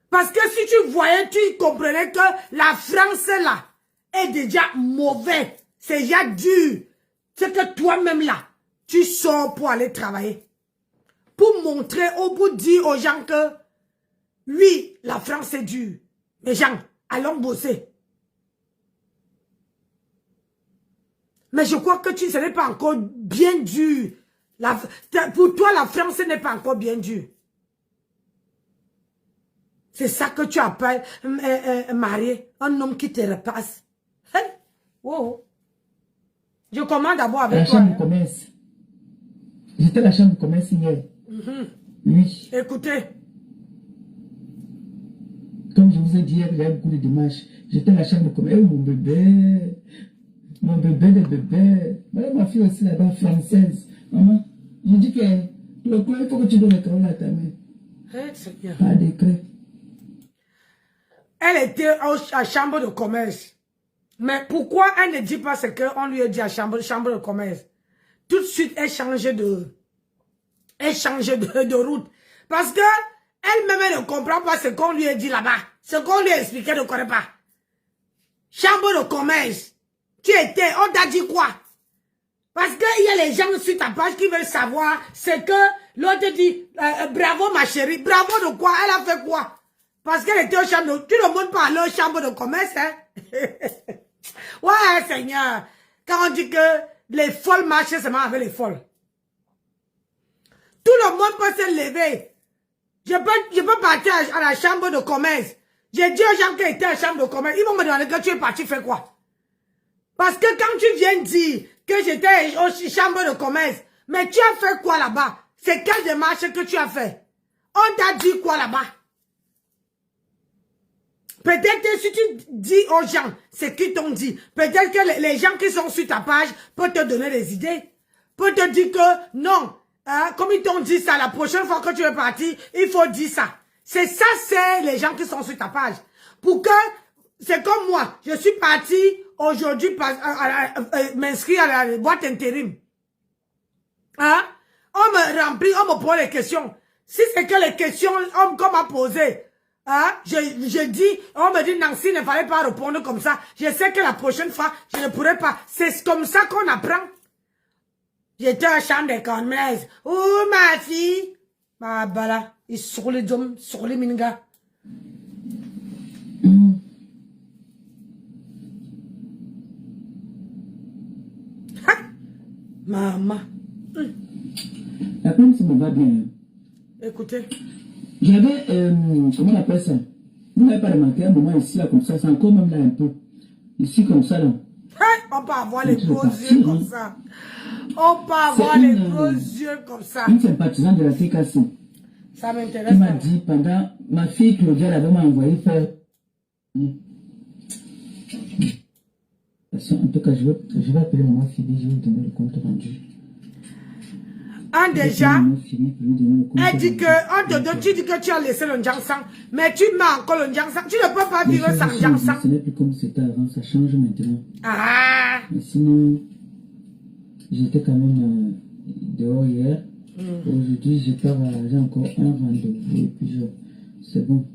Parce que si tu voyais, tu comprenais que la France là est déjà mauvais. C'est déjà dur. C'est que toi-même là, tu sors pour aller travailler. Pour montrer, pour dire aux gens que oui, la France est dure. Les gens, allons bosser. Mais je crois que ce n'est pas encore bien dur. Pour toi, la France n'est pas encore bien dure. C'est ça que tu appelles marié, un homme qui te repasse. Hey. Wow. Je commande d'abord avec toi. La chambre de commerce. J'étais à la chambre de commerce hier. Oui. Écoutez. Comme je vous ai dit hier, j'avais beaucoup de démarches. J'étais à la chambre de commerce. Mon bébé. Mon bébé, le bébé. Voilà ma fille aussi là-bas, française. Maman, je dis que le coin, il faut que tu donnes le carreau à ta main. Pas décret. Elle était à la chambre de commerce. Mais pourquoi elle ne dit pas ce qu'on lui a dit à la chambre de commerce? Tout de suite, elle change de route. Parce que elle-même, elle ne comprend pas ce qu'on lui a dit là-bas. Ce qu'on lui a expliqué, elle ne connaît pas. Chambre de commerce. Tu étais, on t'a dit quoi? Parce qu'il y a les gens sur ta page qui veulent savoir ce que l'autre dit. Bravo ma chérie. Bravo de quoi? Elle a fait quoi? Parce qu'elle était au chambre de... Tu ne montes pas à leur chambre de commerce, hein? Ouais, Seigneur. Quand on dit que les folles marchent seulement avec les folles. Tout le monde peut se lever. Je peux partir à la chambre de commerce. J'ai dit aux gens qui étaient à la chambre de commerce, ils vont me demander que tu es parti faire quoi? Parce que quand tu viens dire que j'étais au chambre de commerce, mais tu as fait quoi là-bas? C'est quelle démarche que tu as fait? On t'a dit quoi là-bas? Peut-être que si tu dis aux gens ce qu'ils t'ont dit, peut-être que les gens qui sont sur ta page peuvent te donner des idées. Peuvent te dire que non, hein, comme ils t'ont dit ça, la prochaine fois que tu es parti, il faut dire ça. C'est ça, c'est les gens qui sont sur ta page. Pour que, c'est comme moi, je suis parti aujourd'hui m'inscrire à la boîte intérim. Hein? On me remplit, on me pose les questions. Si c'est que les questions qu'on m'a posées, hein? Je dis, on me dit Nancy, il ne fallait pas répondre comme ça. Je sais que la prochaine fois, je ne pourrai pas. C'est comme ça qu'on apprend. J'étais à chambre de commerce. Oh, ma fille. Ma bala. Il sur les hommes, sur les mingas. Maman. La plante, ça me va bien. Écoutez. J'avais, comment on appelle ça? Vous n'avez pas remarqué un moment ici, là, comme ça, c'est encore même là un peu. Ici, comme ça, là. Hey, on peut avoir les gros yeux comme ça. On peut avoir les gros yeux comme ça. Une sympathisante de la TKC. Ça m'intéresse. Qui m'a dit pendant, ma fille Claudia, elle avait envoyé faire. En tout cas, je vais appeler maman Philippe, je vais lui donner le compte rendu. Déjà, elle dit que, tu dis que tu as laissé le Njangsang, mais tu mets encore le Njangsang. Tu ne peux pas vivre sans Njangsang. Ce n'est plus comme c'était avant, ça change maintenant. Ah! Mais sinon, j'étais quand même dehors hier. Aujourd'hui, j'ai encore un rendez-vous et puis c'est bon.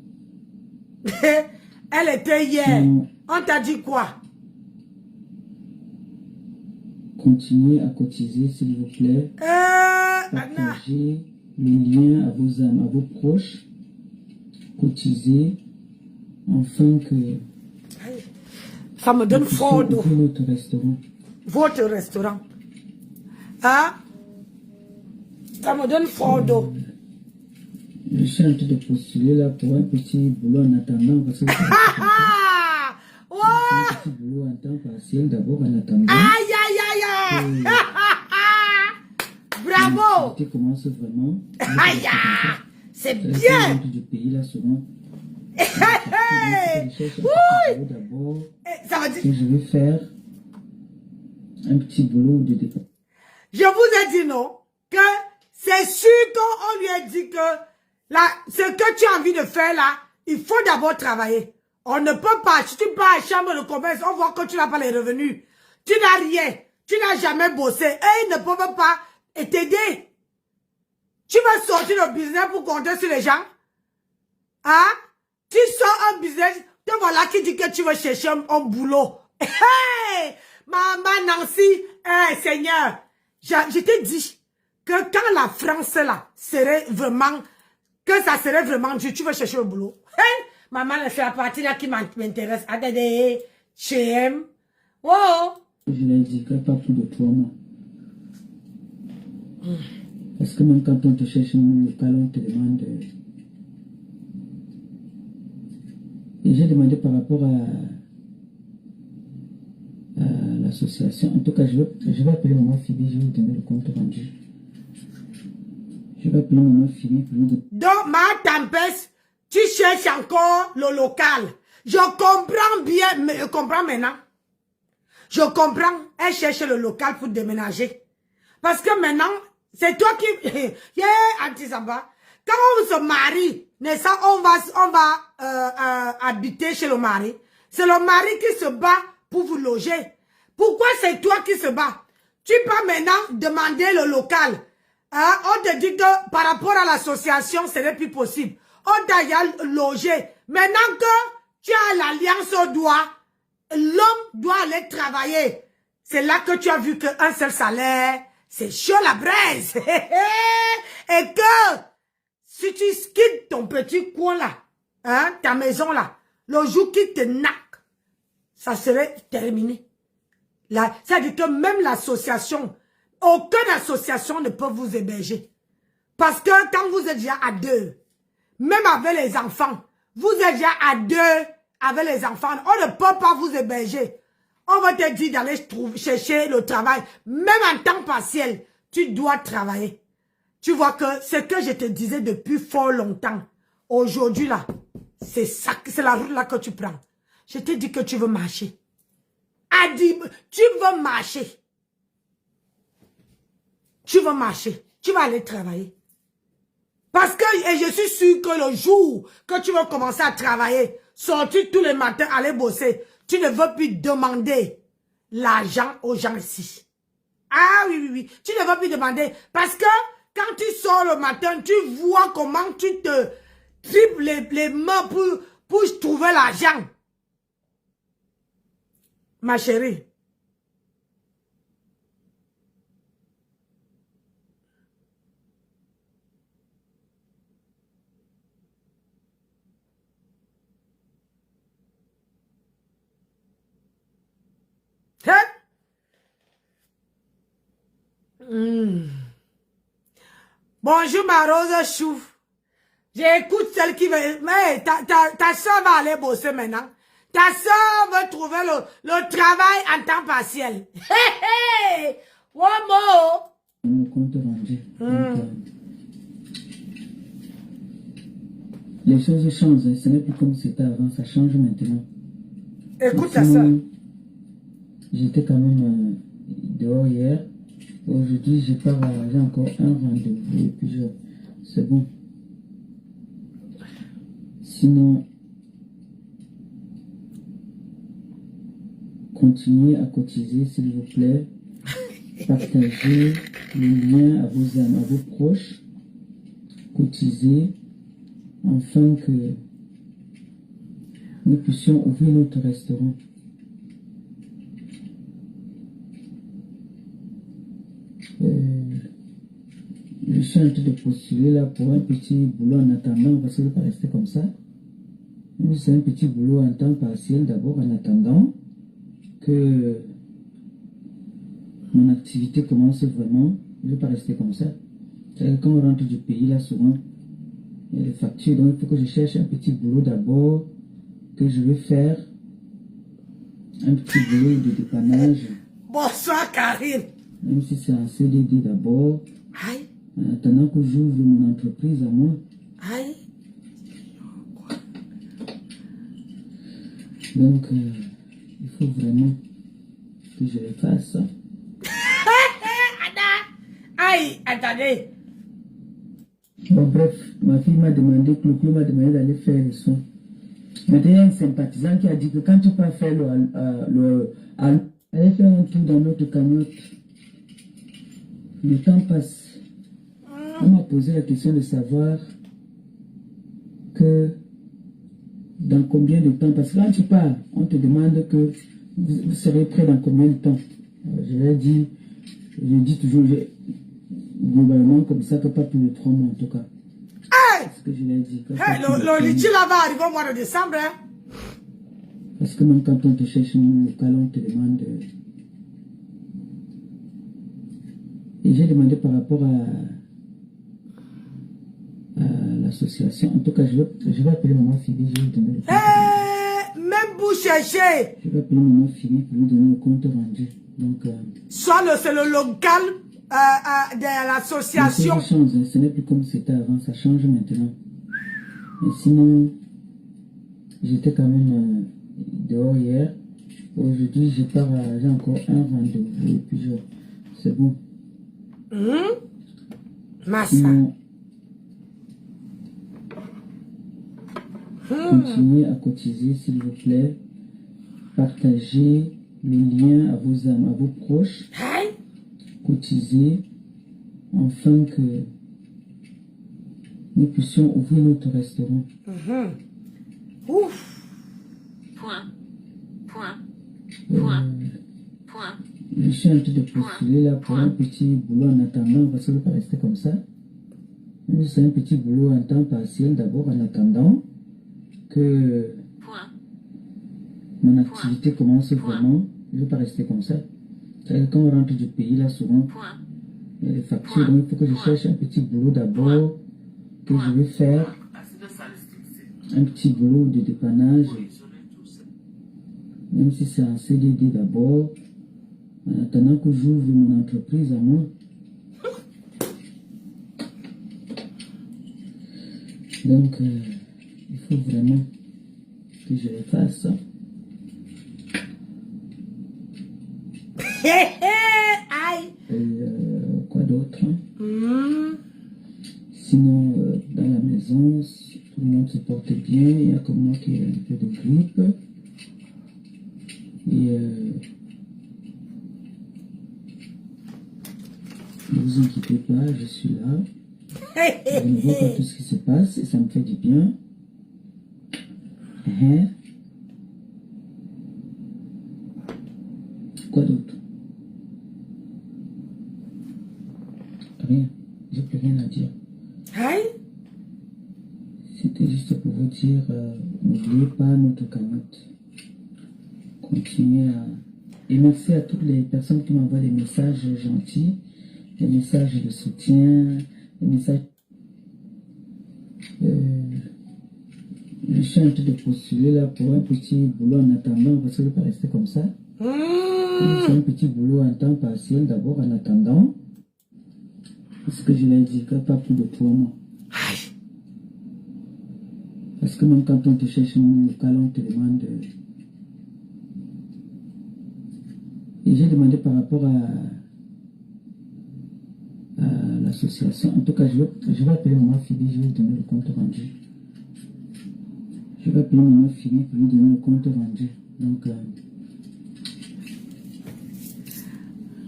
Elle était hier. On t'a dit quoi? Continuez à cotiser, s'il vous plaît. Partagez le lien à vos amis, à vos proches. Cotisez afin que... Ça me donne fort d'eau. Votre restaurant. Votre restaurant. Hein? Ça me donne fort d'eau. Je suis en train de postuler là pour un petit boulot en attendant. Parce que un petit boulot en temps partiel d'abord en attendant. Aïe, aïe, aïe, aïe. Bravo. Tu commences vraiment. Aïe, c'est bien. Du pays là souvent. D'abord, ça veut dire que je vais faire un petit boulot de départ. Je vous ai dit non, que c'est sûr qu'on lui a dit que ce que tu as envie de faire là, il faut d'abord travailler. On ne peut pas, si tu pars à la chambre de commerce, on voit que tu n'as pas les revenus. Tu n'as rien. Tu n'as jamais bossé. Et ils ne peuvent pas t'aider. Tu vas sortir le business pour compter sur les gens. Hein? Tu sors un business, te voilà qui dit que tu veux chercher un boulot. Hey! Maman Nancy, hey, Seigneur, je t'ai dit que quand la France là serait vraiment, que ça serait vraiment dur, tu veux chercher un boulot. Hey! Maman, c'est la partie là qui m'intéresse. Attendez, CM. Oh! Je n'indiquerai pas plus de 3 mois. Parce que même quand on te cherche un local, on te demande... Et j'ai demandé par rapport à l'association. En tout cas, je vais appeler maman Phoebe, je vais vous donner le compte rendu. Je vais appeler maman Phoebe pour lui. Donc, ma tempête, tu cherches encore le local. Je comprends bien, mais je comprends maintenant. Je comprends, elle cherche le local pour déménager. Parce que maintenant, c'est toi qui... Yeah, Antisamba. Quand on se marie, on va habiter chez le mari. C'est le mari qui se bat pour vous loger. Pourquoi c'est toi qui se bats? Tu peux maintenant demander le local. Hein? On te dit que par rapport à l'association, ce n'est plus possible. On t'a logé. Maintenant que tu as l'alliance au doigt, l'homme doit aller travailler. C'est là que tu as vu qu'un seul salaire, c'est chaud la braise. Et que si tu quittes ton petit coin là, hein, ta maison là, le jour qui te naque, ça serait terminé. C'est-à-dire que même l'association, aucune association ne peut vous héberger. Parce que quand vous êtes déjà à 2, même avec les enfants, vous êtes déjà à 2 avec les enfants, on ne peut pas vous héberger. On va te dire d'aller chercher le travail. Même en temps partiel, tu dois travailler. Tu vois que ce que je te disais depuis fort longtemps, aujourd'hui là, c'est ça, c'est la route là que tu prends. Je te dis que tu veux marcher. Adi, tu veux marcher. Tu veux marcher. Tu vas aller travailler. Parce que, et je suis sûr que le jour que tu vas commencer à travailler, sortir tous les matins, aller bosser, tu ne veux plus demander l'argent aux gens ici. Ah oui, oui, oui. Tu ne veux plus demander. Parce que quand tu sors le matin, tu vois comment tu te tripes les mains pour trouver l'argent. Ma chérie. Hein? Bonjour ma rose chou. J'écoute celle qui veut... Mais ta soeur va aller bosser maintenant. Ta soeur veut trouver le travail en temps partiel. Hé hé! One more! Compte rendu. Les choses changent. Ce n'est plus comme c'était avant. Ça change maintenant. Écoute ta soeur. J'étais quand même dehors hier. Aujourd'hui, j'ai encore un rendez-vous. Et puis, c'est bon. Sinon, continuez à cotiser, s'il vous plaît. Partagez le lien à vos amis, à vos proches. Cotisez afin que nous puissions ouvrir notre restaurant. Je suis en train de postuler là pour un petit boulot en attendant, parce que je ne vais pas rester comme ça. C'est un petit boulot en temps partiel d'abord, en attendant que mon activité commence vraiment. Je ne vais pas rester comme ça. Quand on rentre du pays, là, souvent, il y a des factures, donc il faut que je cherche un petit boulot d'abord, que je vais faire. Un petit boulot de dépannage. Bonsoir, Karine. Même si c'est un CDD d'abord. Aïe. En attendant que j'ouvre mon entreprise à moi. Aïe. Donc, il faut vraiment que je le fasse. Aïe, attendez. Bon, bref, ma fille m'a demandé, Clou m'a demandé d'aller faire les soins. Maintenant, il y a un sympathisant qui a dit que quand tu peux faire allez faire un tour dans notre cagnotte. Le temps passe. On m'a posé la question de savoir que dans combien de temps, parce que quand tu pars, on te demande que vous serez prêt dans combien de temps. Je dis toujours globalement comme ça que pas plus de 3 mois en tout cas. Hey! que je l'ai dit. Hey, le litige là va arriver au mois de décembre. Hein? Parce que même quand on te cherche un local, on te demande... Et j'ai demandé par rapport à l'association. En tout cas, je vais appeler maman Phoebe, je vais lui donner le compte rendu. Même vous cherchez. Je vais appeler maman Phoebe pour lui donner le compte rendu. Donc, soit c'est le local de l'association. Ça change, ce n'est plus comme c'était avant, ça change maintenant. Mais sinon, j'étais quand même dehors hier. Aujourd'hui, j'ai encore un rendez-vous et puis c'est bon. Massa. Sinon, continuez à cotiser, s'il vous plaît. Partagez le lien à vos amis, à vos proches. Hey. Cotisez afin que nous puissions ouvrir notre restaurant. Ouf. Je suis en train de postuler là pour un petit boulot en attendant, parce que je ne vais pas rester comme ça. Même si c'est un petit boulot en temps partiel, d'abord en attendant que mon activité commence vraiment, je ne vais pas rester comme ça. Quand on rentre du pays, là, souvent, il y a des factures, donc il faut que je cherche un petit boulot d'abord, que je vais faire, un petit boulot de dépannage, même si c'est un CDD d'abord, en attendant que j'ouvre mon entreprise à moi. Donc, il faut vraiment que je le fasse. Quoi d'autre? Sinon, dans la maison, tout le monde se porte bien. Il y a comme moi qui ai un peu de grippe. Et ne vous inquiétez pas, je suis là. Je ne vois pas tout ce qui se passe et ça me fait du bien. Quoi d'autre? Rien. J'ai plus rien à dire. C'était juste pour vous dire, n'oubliez pas notre cagnotte. Continuez à... Et merci à toutes les personnes qui m'envoient des messages gentils, des messages de soutien, des messages... je suis en train de postuler là pour un petit boulot en attendant, parce que je ne vais pas rester comme ça. C'est un petit boulot en temps partiel d'abord en attendant. Parce que je l'ai dit, pas plus de 3 mois. Parce que même quand on te cherche un local, on te demande... Et j'ai demandé par rapport à l'association. En tout cas, je vais appeler maman Phoebe, je vais lui donner le compte rendu. Je vais appeler maman Phoebe pour lui donner le compte rendu. Donc,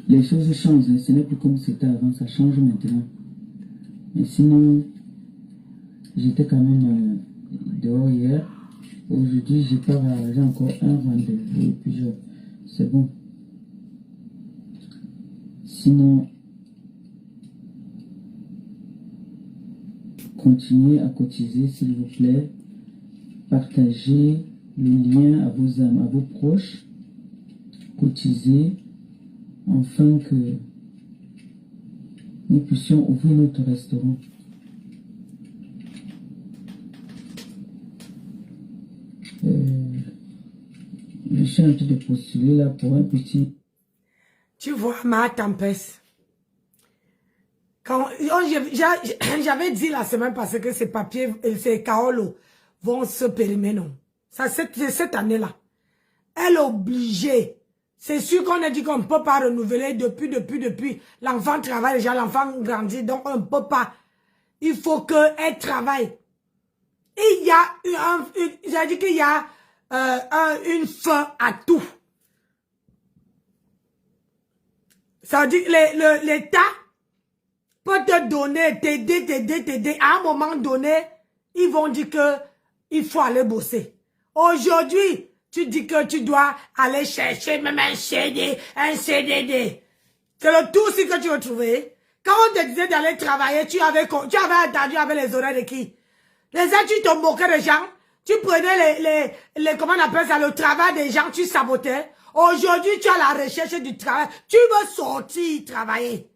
les choses changent, ce n'est plus comme c'était avant, ça change maintenant. Mais sinon, j'étais quand même dehors hier. Aujourd'hui, j'ai encore un rendez-vous et puis c'est bon. Sinon, continuez à cotiser, s'il vous plaît. Partagez le lien à vos amis, à vos proches. Cotisez afin que nous puissions ouvrir notre restaurant. Je suis en train de postuler là pour un petit... Tu vois, ma tempête. J'avais dit la semaine passée que ces papiers, ces Kaolo vont se périmer, non. Ça, c'est cette année-là. Elle est obligée. C'est sûr qu'on a dit qu'on ne peut pas renouveler depuis. L'enfant travaille déjà, l'enfant grandit, donc on ne peut pas. Il faut qu'elle travaille. Il y a j'ai dit qu'il y a une fin à tout. Ça veut dire que l'État peut te donner, t'aider. À un moment donné, ils vont dire que il faut aller bosser. Aujourd'hui, tu dis que tu dois aller chercher même un CDD. C'est le tout aussi que tu veux trouver. Quand on te disait d'aller travailler, tu avais entendu avec les oreilles de qui? Les gens, tu te moquais des gens. Tu prenais comment on appelle ça, le travail des gens, tu sabotais. Aujourd'hui, tu as la recherche du travail. Tu veux sortir travailler.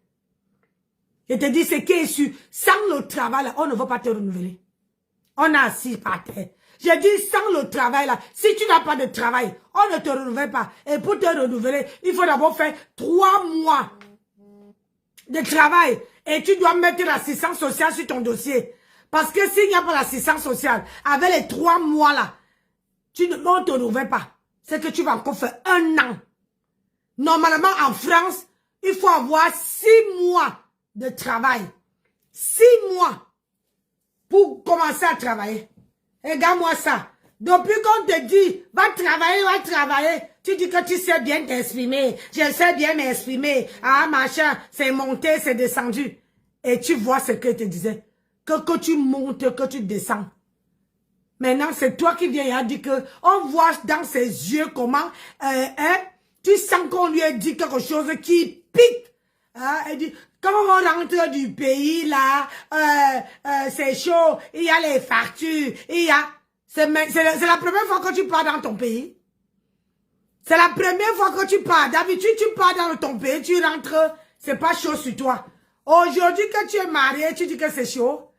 Je te dis, c'est qui est sûr. Sans le travail, là, on ne va pas te renouveler. On a assis par terre. J'ai dit, sans le travail, là, si tu n'as pas de travail, on ne te renouvelle pas. Et pour te renouveler, il faut d'abord faire 3 mois de travail. Et tu dois mettre l'assistance sociale sur ton dossier. Parce que s'il n'y a pas l'assistance sociale, avec les 3 mois là, on ne te renouvelle pas. C'est que tu vas encore faire 1 an. Normalement, en France, il faut avoir 6 mois de travail. 6 mois pour commencer à travailler. Regarde-moi ça. Depuis qu'on te dit, va travailler, tu dis que tu sais bien t'exprimer. Je sais bien m'exprimer. Ah, machin, c'est monté, c'est descendu. Et tu vois ce que je te disais. Que tu montes, que tu descends. Maintenant, c'est toi qui viens et dit que on voit dans ses yeux comment, tu sens qu'on lui a dit quelque chose qui pique. Elle dit, quand on rentre du pays, là, c'est chaud, il y a les factures, il y a... C'est la première fois que tu pars dans ton pays. C'est la première fois que tu pars. D'habitude, tu pars dans ton pays, tu rentres, c'est pas chaud sur toi. Aujourd'hui, que tu es marié, tu dis que c'est chaud.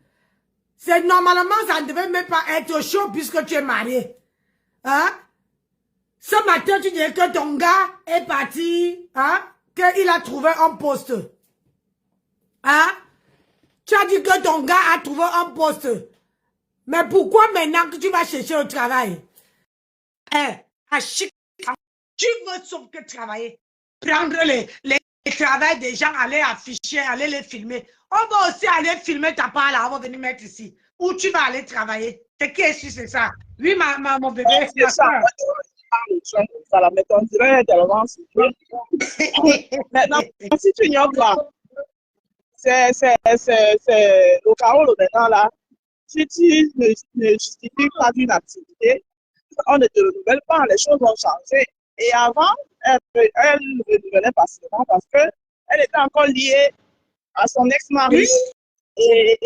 C'est normalement, ça ne devait même pas être chaud puisque tu es marié. Hein? Ce matin, tu disais que ton gars est parti, hein? Qu'il a trouvé un poste. Hein? Tu as dit que ton gars a trouvé un poste. Mais pourquoi maintenant que tu vas chercher au travail? À chaque fois, tu veux sauf que travailler. Prendre les travail des gens, aller afficher, aller les filmer. On va aussi aller filmer ta part là, on va venir mettre ici. Où tu vas aller travailler. C'est qui est sûr, c'est ça? Oui, mon bébé. C'est ça. Ça la met en direct, maintenant, si tu ignores pas, c'est au chaos maintenant là. Si tu ne justifies pas d'une activité, on ne te renouvelle pas, les choses vont changer. Et avant, elle renouvelait facilement parce qu'elle était encore liée à son ex-mari. Oui. Et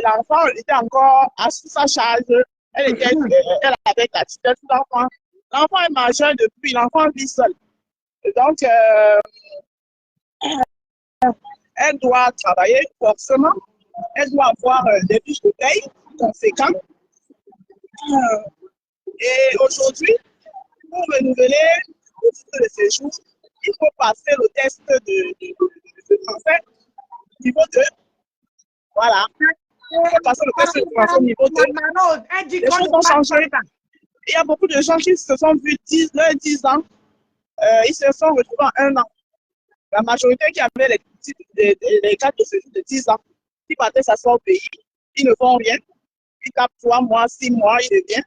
l'enfant était encore sous sa charge. Elle avait la tutelle de l'enfant. L'enfant est majeur depuis, l'enfant vit seul. Et donc, elle doit travailler forcément. Elle doit avoir des fiches de paye conséquentes. Et aujourd'hui, pour renouveler le titre de séjour, il faut passer le test de français niveau 2. Voilà. Il faut passer le test de français niveau 2. Les choses ont changé. Il y a beaucoup de gens qui se sont vus 10 ans. Ils se sont retrouvés en 1 an. La majorité qui avait les cartes de séjour de 10 ans, qui partaient s'asseoir au pays, ils ne font rien. Ils tapent 3 mois, 6 mois, ils reviennent.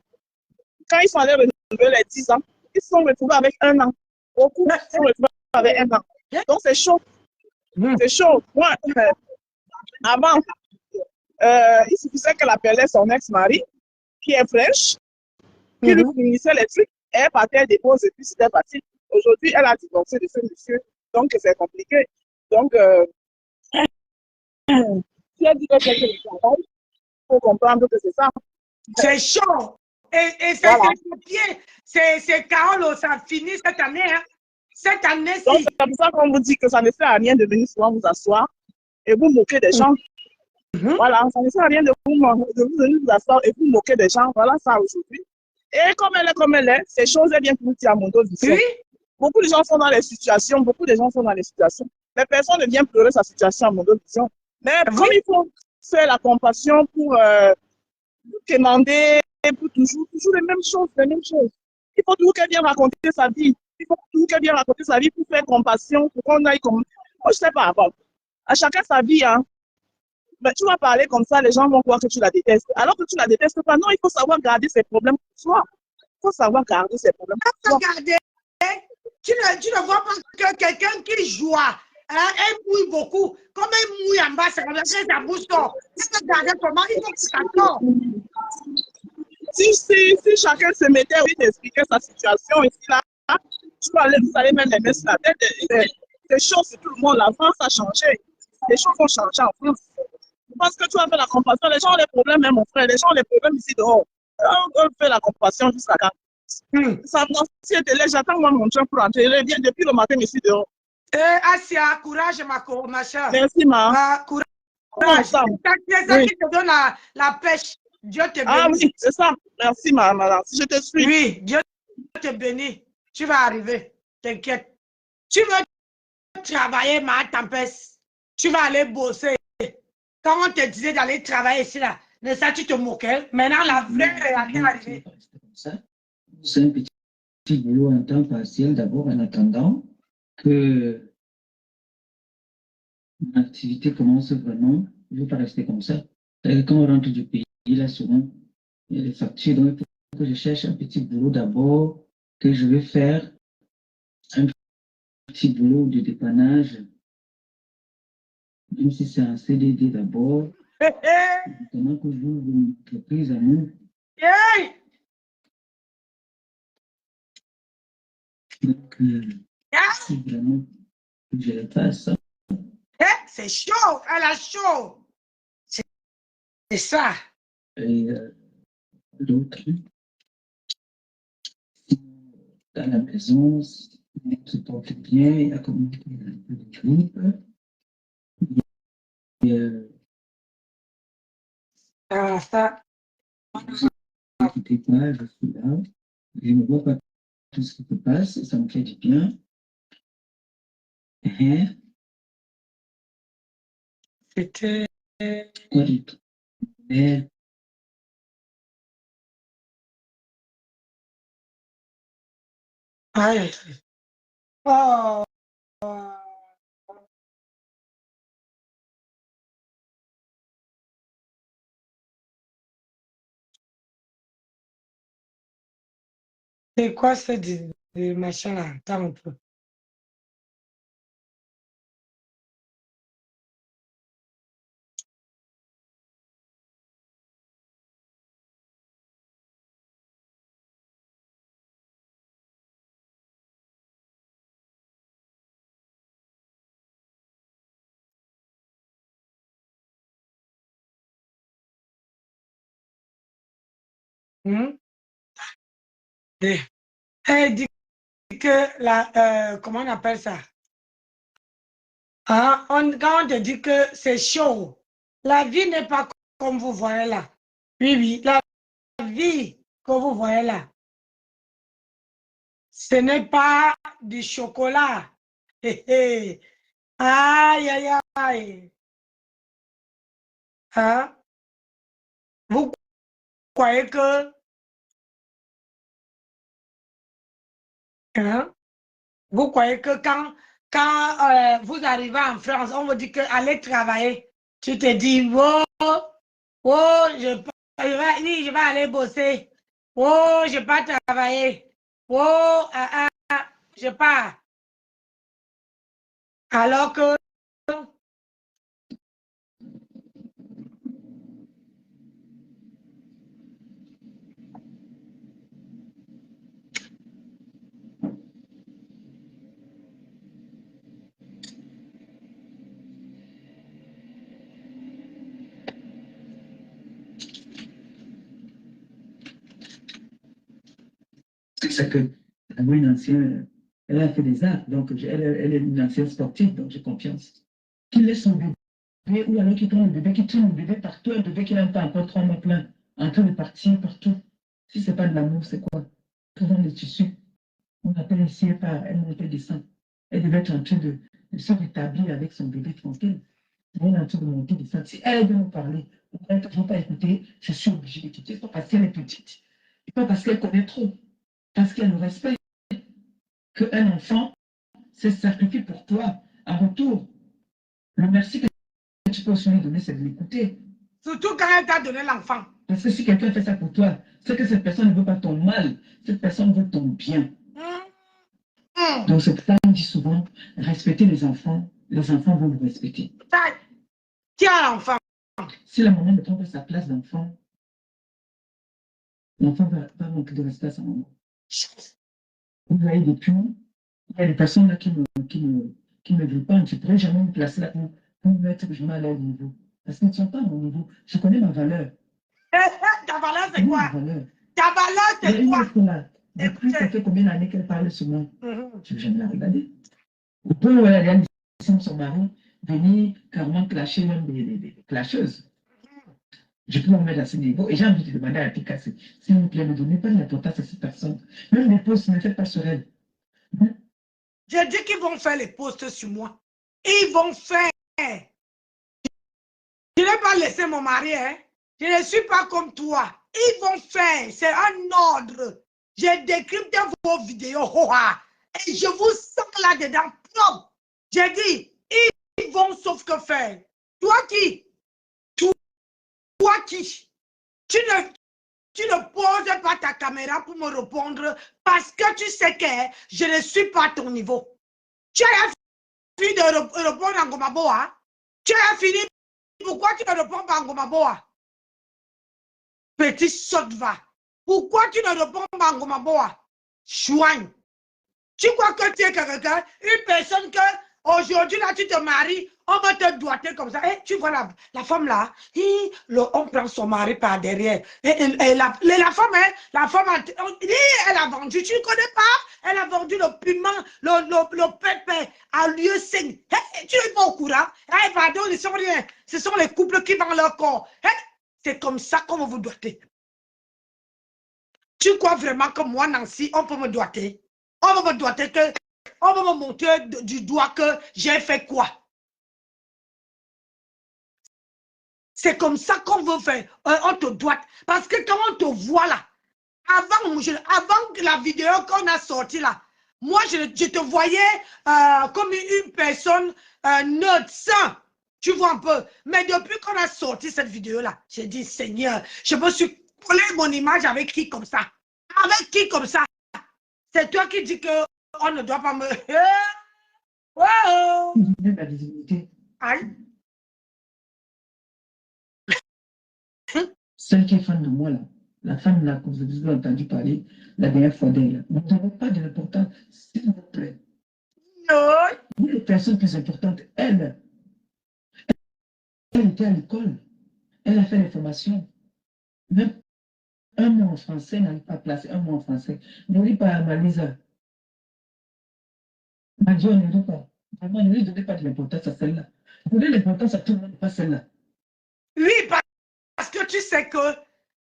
Quand ils sont allés renouveler les 10 ans, ils se sont retrouvés avec 1 an. Beaucoup se sont retrouvés avec 1 an. Donc c'est chaud. C'est chaud. Moi, avant, il suffisait qu'elle appelait son ex-mari, qui est fraîche, qui lui fournissait les trucs, et elle partait, elle dépose, et puis c'était facile. Aujourd'hui, elle a divorcé de ce monsieur, donc c'est compliqué. Donc, si elle dit que c'est le travail, il faut comprendre que c'est ça. C'est chaud. Et c'est voilà. C'est Carole, ça finit cette année. Hein. Cette année-ci. Donc, c'est pour ça qu'on vous dit que ça ne sert à rien de venir souvent vous asseoir et vous moquer des gens. Voilà, ça ne sert à rien de vous venir vous asseoir et vous moquer des gens. Voilà ça aujourd'hui. Et comme elle est, ces choses, elle vient pour vous dire à mon dos. Oui. Beaucoup de gens sont dans les situations, mais personne ne vient pleurer sa situation à mon dos. Mais comme il faut faire la compassion pour demander, pour toujours les mêmes choses. Il faut toujours qu'elle vienne raconter sa vie. Pour faire compassion, pour qu'on aille comme... Moi, je sais pas, bon, à chacun sa vie, hein. Mais tu vas parler comme ça, les gens vont croire que tu la détestes. Alors que tu la détestes pas. Non, il faut savoir garder ses problèmes pour soi. Regardez, tu ne vois pas que quelqu'un qui joue, hein, elle mouille beaucoup. Comme elle mouille en bas, c'est comme ça que sa bouche sort. Regardez comment il faut que ça sorte. Si chacun se mettait à expliquer sa situation ici, là, vous allez mettre les mains sur la tête. C'est chaud sur tout le monde. La France a changé. Les choses ont changé en France. pense que tu vas faire la compassion. Les gens ont les problèmes, hein, mon frère. Les gens ont les problèmes ici dehors. On fait la compassion jusqu'à quand? Ça me si elle te laisse, j'attends moi mon chien pour entrer. Elle vient depuis le matin ici dehors. Asia, courage, ma soeur. Merci, ma. Courage. Comment C'est ça? ça Oui. qui te donne la pêche. Dieu te bénit. Ah oui, c'est ça. Merci, madame. Si je te suis. Oui, Dieu te bénit. Tu vas arriver. T'inquiète. Tu veux travailler, ma tempête. Tu vas aller bosser. Quand on te disait d'aller travailler ici, là, mais ça, tu te moquais. Maintenant, la vraie réalité est arrivée. C'est un petit boulot en temps partiel d'abord en attendant que mon activité commence vraiment. Je ne veux pas rester comme ça. Quand on rentre du pays, là, souvent, il y a des factures. Donc, il faut que je cherche un petit boulot d'abord, que je vais faire un petit boulot de dépannage, même si c'est un CDD d'abord. Maintenant que j'ouvre une entreprise à nous. Donc, c'est vraiment que je le fasse. C'est chaud, elle a chaud. C'est ça. Et l'autre, dans la maison, on se porte bien, il y a comme un peu de grippe. Ça. Ne quittez pas, je suis là. Je ne vois pas tout ce qui se passe, ça me fait du bien. C'était. Quoi d'autre? Oh. C'est quoi ce machin-là? Attends un peu. Elle dit que comment on appelle ça? Hein? Quand on te dit que c'est chaud, la vie n'est pas comme vous voyez là. Oui, oui, la vie que vous voyez là, ce n'est pas du chocolat. Aïe, aïe, aïe. Hein? Vous croyez que... Hein? Vous croyez que quand vous arrivez en France, on vous dit que allez travailler. Tu te dis, oh, oh, je vais aller bosser. Oh, je vais pas travailler. Oh, je pars. Alors que C'est que une ancienne, elle a fait des arts, donc elle est une ancienne sportive, donc j'ai confiance. Qu'il laisse son bébé, ou alors qu'il prend le bébé, qu'il tient le bébé partout, un bébé qui n'a pas encore 3 mois plein, en train de partir partout. Si ce n'est pas de l'amour, c'est quoi? Trouvant les tissus. On appelle ici, elle montait des seins. Elle devait être en train de se rétablir avec son bébé tranquille. Elle est en train de monter des seins. Si elle veut nous parler, elle ne peut pas écouter, je suis obligée d'écouter. Pas parce qu'elle est petite, et pas parce qu'elle connaît trop, parce qu'elle nous respecte. Qu'un enfant se sacrifie pour toi. En retour, le merci que tu peux aussi lui donner, c'est de l'écouter. surtout quand elle t'a donné l'enfant. Parce que si quelqu'un fait ça pour toi, c'est que cette personne ne veut pas ton mal, cette personne veut ton bien. Donc c'est pour ça qu'on dit souvent, respectez les enfants vont vous respecter. Qui a l'enfant? Si la maman ne prend pas sa place d'enfant, l'enfant va manquer de respect à sa maman. Vous voyez depuis, il y a des personnes là qui ne veulent pas, tu ne pourrais jamais me placer là pour mettre je à leur niveau. Parce qu'ils ne sont pas à mon niveau. Je connais ma valeur. Ta valeur, c'est quoi? Ta valeur, Il y a c'est une quoi? autre là. Depuis, ça fait combien d'années qu'elle parle sur moi? Je vais jamais la regarder. Ou peut elle a son mari venir carrément clasher même des clasheuses. Je peux me mettre à ce niveau et j'ai envie de demander à la Picasso, s'il vous plaît, ne donnez pas de l'importance à cette personne. Même les posts, ne faites pas sur elle. Je dis qu'ils vont faire les posts sur moi. Ils vont faire. Je n'ai pas laissé mon mari, hein. Je ne suis pas comme toi. Ils vont faire. C'est un ordre. J'ai décrypté vos vidéos. Et je vous sens là-dedans. J'ai dit, ils vont sauf que faire. Toi qui? Toi qui? Tu ne poses pas ta caméra pour me répondre parce que tu sais que je ne suis pas à ton niveau. Tu as fini de répondre en Gomaboa. Tu as fini. Pourquoi tu ne réponds pas en Gomaboa? Petit sotva. Pourquoi tu ne réponds pas en Gomaboa? Chouane. Tu crois que tu es quelqu'un, une personne que aujourd'hui là tu te maries, on va te doiter comme ça. Et tu vois la femme là, on prend son mari par derrière. Et la femme, hein, elle a vendu, tu ne connais pas? Elle a vendu le piment, le pépé à lieu 5. Tu n'es pas au courant? Pardon, ils sont rien. Ce sont les couples qui vendent leur corps. C'est comme ça qu'on va vous doiter. Tu crois vraiment que moi, Nancy, on peut me doiter? On va me doiter que, on va me montrer du doigt que j'ai fait quoi? C'est comme ça qu'on veut faire. On te doite. Parce que quand on te voit là, avant la vidéo qu'on a sortie là, moi, je te voyais comme une personne neutre, sain. Tu vois un peu. Mais depuis qu'on a sorti cette vidéo-là, j'ai dit, Seigneur, je me suis collé mon image avec qui comme ça? Avec qui comme ça? C'est toi qui dis qu'on ne doit pas me... Wow. La visibilité. Aïe. Celle qui est fan de moi là, la femme là, que vous avez entendu parler la dernière fois d'elle, vous n'avez pas de l'importance, s'il vous plaît. Non. Vous, les personnes plus importantes, elle était à l'école, elle a fait les formations. Même un mot en français n'arrive pas à placer un mot en français. Ne lis pas Malisa. Madio, ne lis pas. Vraiment, ne lui donnez pas de l'importance à celle-là. Donnez l'importance à tout le monde, pas celle-là. Oui, parce que tu sais que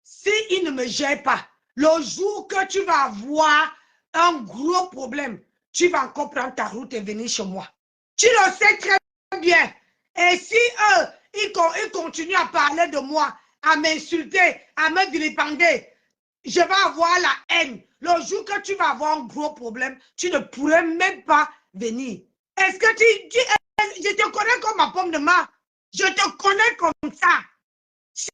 s'il ne me gère pas, le jour que tu vas avoir un gros problème, tu vas encore prendre ta route et venir chez moi. Tu le sais très bien. Et si eux, ils continuent à parler de moi, à m'insulter, à me vilipender, je vais avoir la haine. Le jour que tu vas avoir un gros problème, tu ne pourrais même pas venir. Est-ce que je te connais comme ma pomme de main. Je te connais comme ça. Si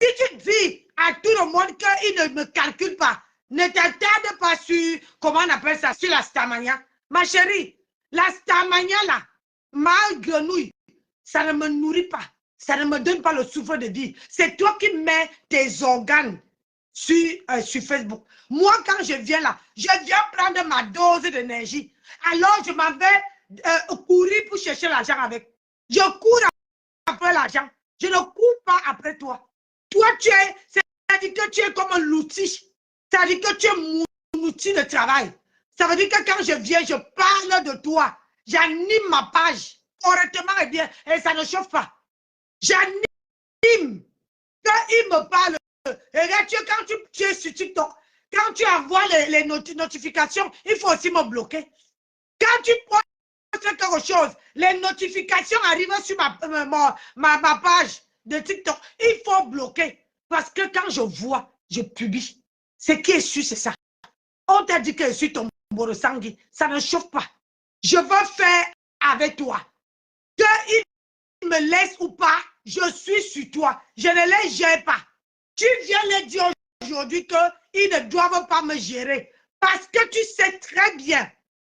tu dis à tout le monde qu'il ne me calcule pas, ne t'attarde pas sur, comment on appelle ça, sur la stamania. Ma chérie, la stamania là, ma grenouille, ça ne me nourrit pas. Ça ne me donne pas le souffle de vie. C'est toi qui mets tes organes sur Facebook. Moi, quand je viens là, je viens prendre ma dose d'énergie. Alors, je m'en vais courir pour chercher l'argent avec. Je cours après l'argent. Je ne cours pas après toi. Toi, c'est-à-dire que tu es comme un outil. C'est-à-dire que tu es mon outil de travail. Ça veut dire que quand je viens, je parle de toi. J'anime ma page correctement et bien. Et ça ne chauffe pas. J'anime. Quand il me parle, regarde, quand tu es sur TikTok, quand tu envoies les notifications, il faut aussi me bloquer. Quand tu postes quelque chose, les notifications arrivent sur ma page de TikTok. Il faut bloquer. Parce que quand je vois, je publie. Ce qui est sûr, c'est ça. On t'a dit que je suis ton borosangui. Ça ne chauffe pas. Je veux faire avec toi. Qu'il me laisse ou pas, je suis sur toi. Je ne les gère pas. Tu viens leur dire aujourd'hui qu'ils ne doivent pas me gérer. Parce que tu sais très bien